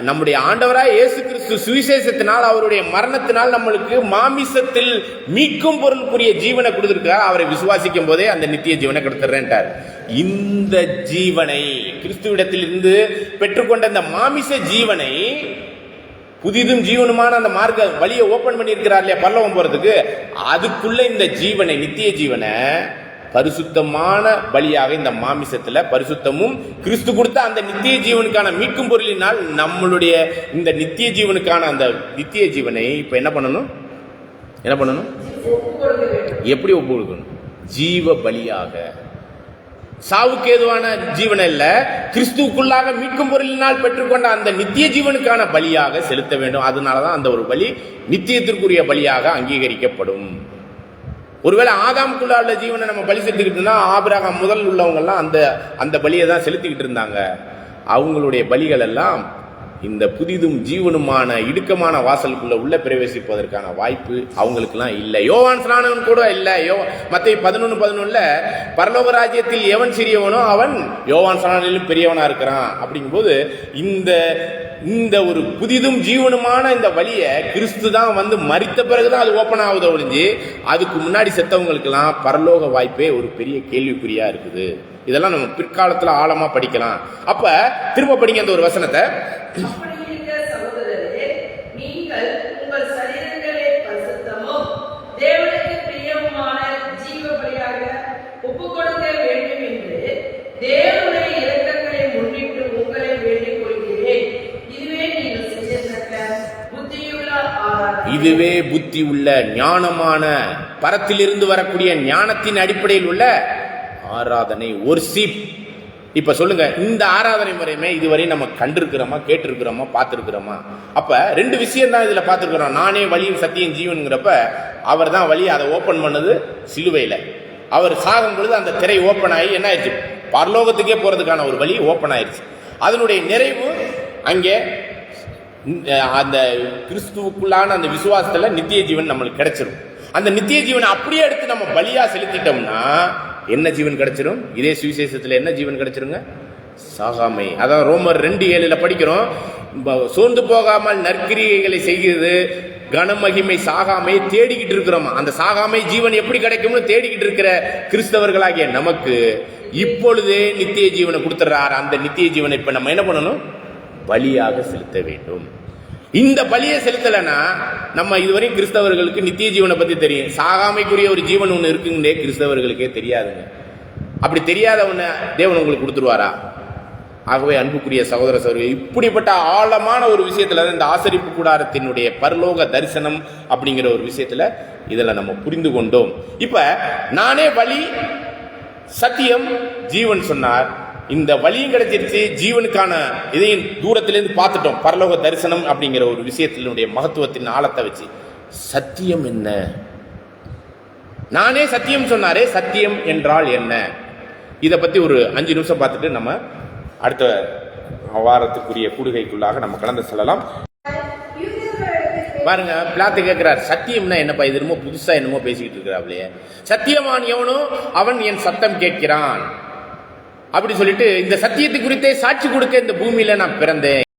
நம்முடைய ஆண்டவராய் இயேசு கிறிஸ்து சுவிசேஷத்தினால், அவருடைய மரணத்தினால் நம்மளுக்கு மாமிசத்தில் மீட்கும் பொருளுக்குரிய ஜீவனை கொடுத்திருக்கிறார். அவரை விசுவாசிக்கும் போதே அந்த நித்திய ஜீவனை கொடுத்துறேன்ட்டார். இந்த ஜீவனை கிறிஸ்துவிடத்தில் இருந்து பெற்றுக்கொண்ட இந்த மாமிச ஜீவனை, புதிதும் ஜீவனுமான அந்த மார்க்க வழியை ஓபன் பண்ணி இருக்கிறார் இல்லையா பரலோகம் போறதுக்கு, அதுக்குள்ள இந்த ஜீவனை, நித்திய ஜீவனை பரிசுத்தமான பலியாக இந்த மாமிசத்துல பரிசுத்தமும் கிறிஸ்து கொடுத்த அந்த நித்திய ஜீவனுக்கான மீட்கும் பொருளினால் நம்மளுடைய இந்த நித்திய ஜீவனுக்கான அந்த நித்திய ஜீவனை இப்ப என்ன பண்ணணும்? எப்படி ஒப்பு கொடுக்கணும்? ஜீவ பலியாக. சாவுக்கு ஏதுவான ஜீவனை இல்ல, கிறிஸ்துக்குள்ளாக மீட்கும் பொருளினால் பெற்றுக்கொண்ட அந்த நித்திய ஜீவனுக்கான பலியாக செலுத்த வேண்டும். அதனாலதான் அந்த ஒரு பலி நித்தியத்திற்குரிய பலியாக அங்கீகரிக்கப்படும். ஒருவேளை ஆதாமுக்குள்ள உள்ள ஜீவனை நம்ம பலி செலுத்திக்கிட்டு இருந்தா, ஆபிரகாம் முதல் உள்ளவங்க எல்லாம் அந்த பலியை தான் செலுத்திக்கிட்டு இருந்தாங்க. அவங்களுடைய பலிகள் எல்லாம் இந்த புதிதும் ஜீவனுமான இடுக்கமான வாசலுக்குள்ள உள்ள பிரவேசிப்பதற்கான வாய்ப்பு அவங்களுக்குலாம் இல்லை. யோவான் ஸ்நானகன் கூட இல்லை. மத்தேயு 11:11 பரலோக ராஜ்யத்தில் எவன் சிறியவனோ அவன் யோவான் ஸ்நானனிலும் பெரியவனா இருக்கிறான். அப்படிங்கும்போது இந்த ஒரு புதிதும் ஜீவனுமான இந்த வழியை கிறிஸ்து தான் வந்து மரித்த பிறகுதான் அது ஓப்பன் ஆகுது ஒழிஞ்சு அதுக்கு முன்னாடி செத்தவங்களுக்கெல்லாம் பரலோக வாய்ப்பே ஒரு பெரிய கேள்விக்குறியா இருக்குது. இதெல்லாம் நம்ம பிற்காலத்துல ஆழமா படிக்கலாம். அப்ப திரும்ப படிங்க அந்த ஒரு வசனத்தை. அப்படி இருக்க சகோதரரே, நீங்கள் உங்கள் சரீரங்களை பரிசுத்தமும் தேவனுக்கு பிரியமுமான ஜீவ பலியாக ஒப்புக்கொடுக்க வேண்டும் என்று தேவனுடைய இரக்கங்களை முன்னிட்டு உங்களை வேண்டிக் கொள்கிறேன். இதுவே நீங்கள் செய்யத்தக்க புத்தியுள்ள ஆராதனை. இதுவே புத்தி உள்ள ஞானமான பரத்திலிருந்து வரக்கூடிய ஞானத்தின் அடிப்படையில் உள்ள ஆராதனை, ஒர்ஷிப். இப்ப சொல்லுங்க, இந்த ஆராதனை முறையுமே இதுவரை நம்ம கண்டிருக்கிறோமா, கேட்டிருக்கிறோமா, பார்த்திருக்கிறோமா? அப்ப ரெண்டு விஷயம் தான் இதுல பார்த்திருக்கிறோம். நானே வழியும் சத்தியம் ஜீவனுங்கிறப்ப அவர் தான் வழி. அதை ஓபன் பண்ணது சிலுவையில. அவர் சாகும் பொழுது அந்த திரை ஓப்பன் ஆகி என்ன ஆயிடுச்சு, பரலோகத்துக்கே போறதுக்கான ஒரு வழி ஓப்பன் ஆயிடுச்சு. அதனுடைய நிறைவு அங்கே அந்த கிறிஸ்துவுக்குள்ளான அந்த விசுவாசத்துல நித்திய ஜீவன் நம்மளுக்கு கிடைச்சிடும். அந்த நித்திய ஜீவனை அப்படியே எடுத்து நம்ம பலியா செலுத்திட்டோம்னா என்ன ஜீவன் கிடைச்சிடும்? இதே சுவிசேஷத்துல என்ன ஜீவன் கிடைச்சிருங்க? சாகாமை. அதான் ரோமர் 2:7 படிக்கிறோம். சோர்ந்து போகாமல் நற்கிரியைகளை செய்கிறது, கனமகிமை சாகாமையை தேடிக்கிட்டு இருக்கிறோம். அந்த சாகாமை ஜீவன் எப்படி கிடைக்கும்னு தேடிக்கிட்டு இருக்கிற கிறிஸ்தவர்களாகிய நமக்கு இப்பொழுதே நித்திய ஜீவனை கொடுத்துறாரு. அந்த நித்திய ஜீவனை இப்ப நம்ம என்ன பண்ணணும்? பலியாக செலுத்த வேண்டும். இந்த பலியை செலுத்தலைன்னா நம்ம இதுவரை கிறிஸ்தவர்களுக்கு நித்திய ஜீவனை பத்தி தெரியும், சாகாமைக்குரிய ஒரு ஜீவன் ஒன்று இருக்குங்கன்னே கிறிஸ்தவர்களுக்கே தெரியாதுங்க. அப்படி தெரியாத ஒன்று தேவன் உங்களுக்கு கொடுத்துருவாரா? ஆகவே அன்புக்குரிய சகோதர சகோதரிகள், இப்படிப்பட்ட ஆழமான ஒரு விஷயத்துல இந்த ஆசரிப்பு கூடாரத்தினுடைய பரலோக தரிசனம் அப்படிங்கிற ஒரு விஷயத்துல இதுல நம்ம புரிந்து கொண்டோம். இப்ப நானே வழி சத்தியம் ஜீவன் சொன்னார். இந்த வழியும் கிடைச்சிருச்சு, ஜீவனுக்கான இதையும் தூரத்திலிருந்து பார்த்துட்டோம். பரலோக தரிசனம் அப்படிங்கிற ஒரு விஷயத்தினுடைய மகத்துவத்தின் ஆழத்தை வச்சு சத்தியம் என்ன? நானே சத்தியம் சொன்னாரே, சத்தியம் என்றால் என்ன? இதை பத்தி ஒரு 5 நிமிஷம் பார்த்துட்டு நம்ம அடுத்த வாரத்துக்குரிய கூடுகைக்குள்ளாக நம்ம கடந்து செல்லலாம். பாருங்க, பிளாத்து கேட்கிறார், சத்தியம்னா என்னப்பா? இது என்னமோ புதுசா என்னமோ பேசிக்கிட்டு இருக்கிறாப்லையே. சத்தியவான் எவனோ அவன் என் சத்தம் கேட்கிறான் அப்படி சொல்லிட்டு இந்த சத்தியத்தை குறித்தே சாட்சி கொடுக்க இந்த பூமியில நான் பிறந்தேன்.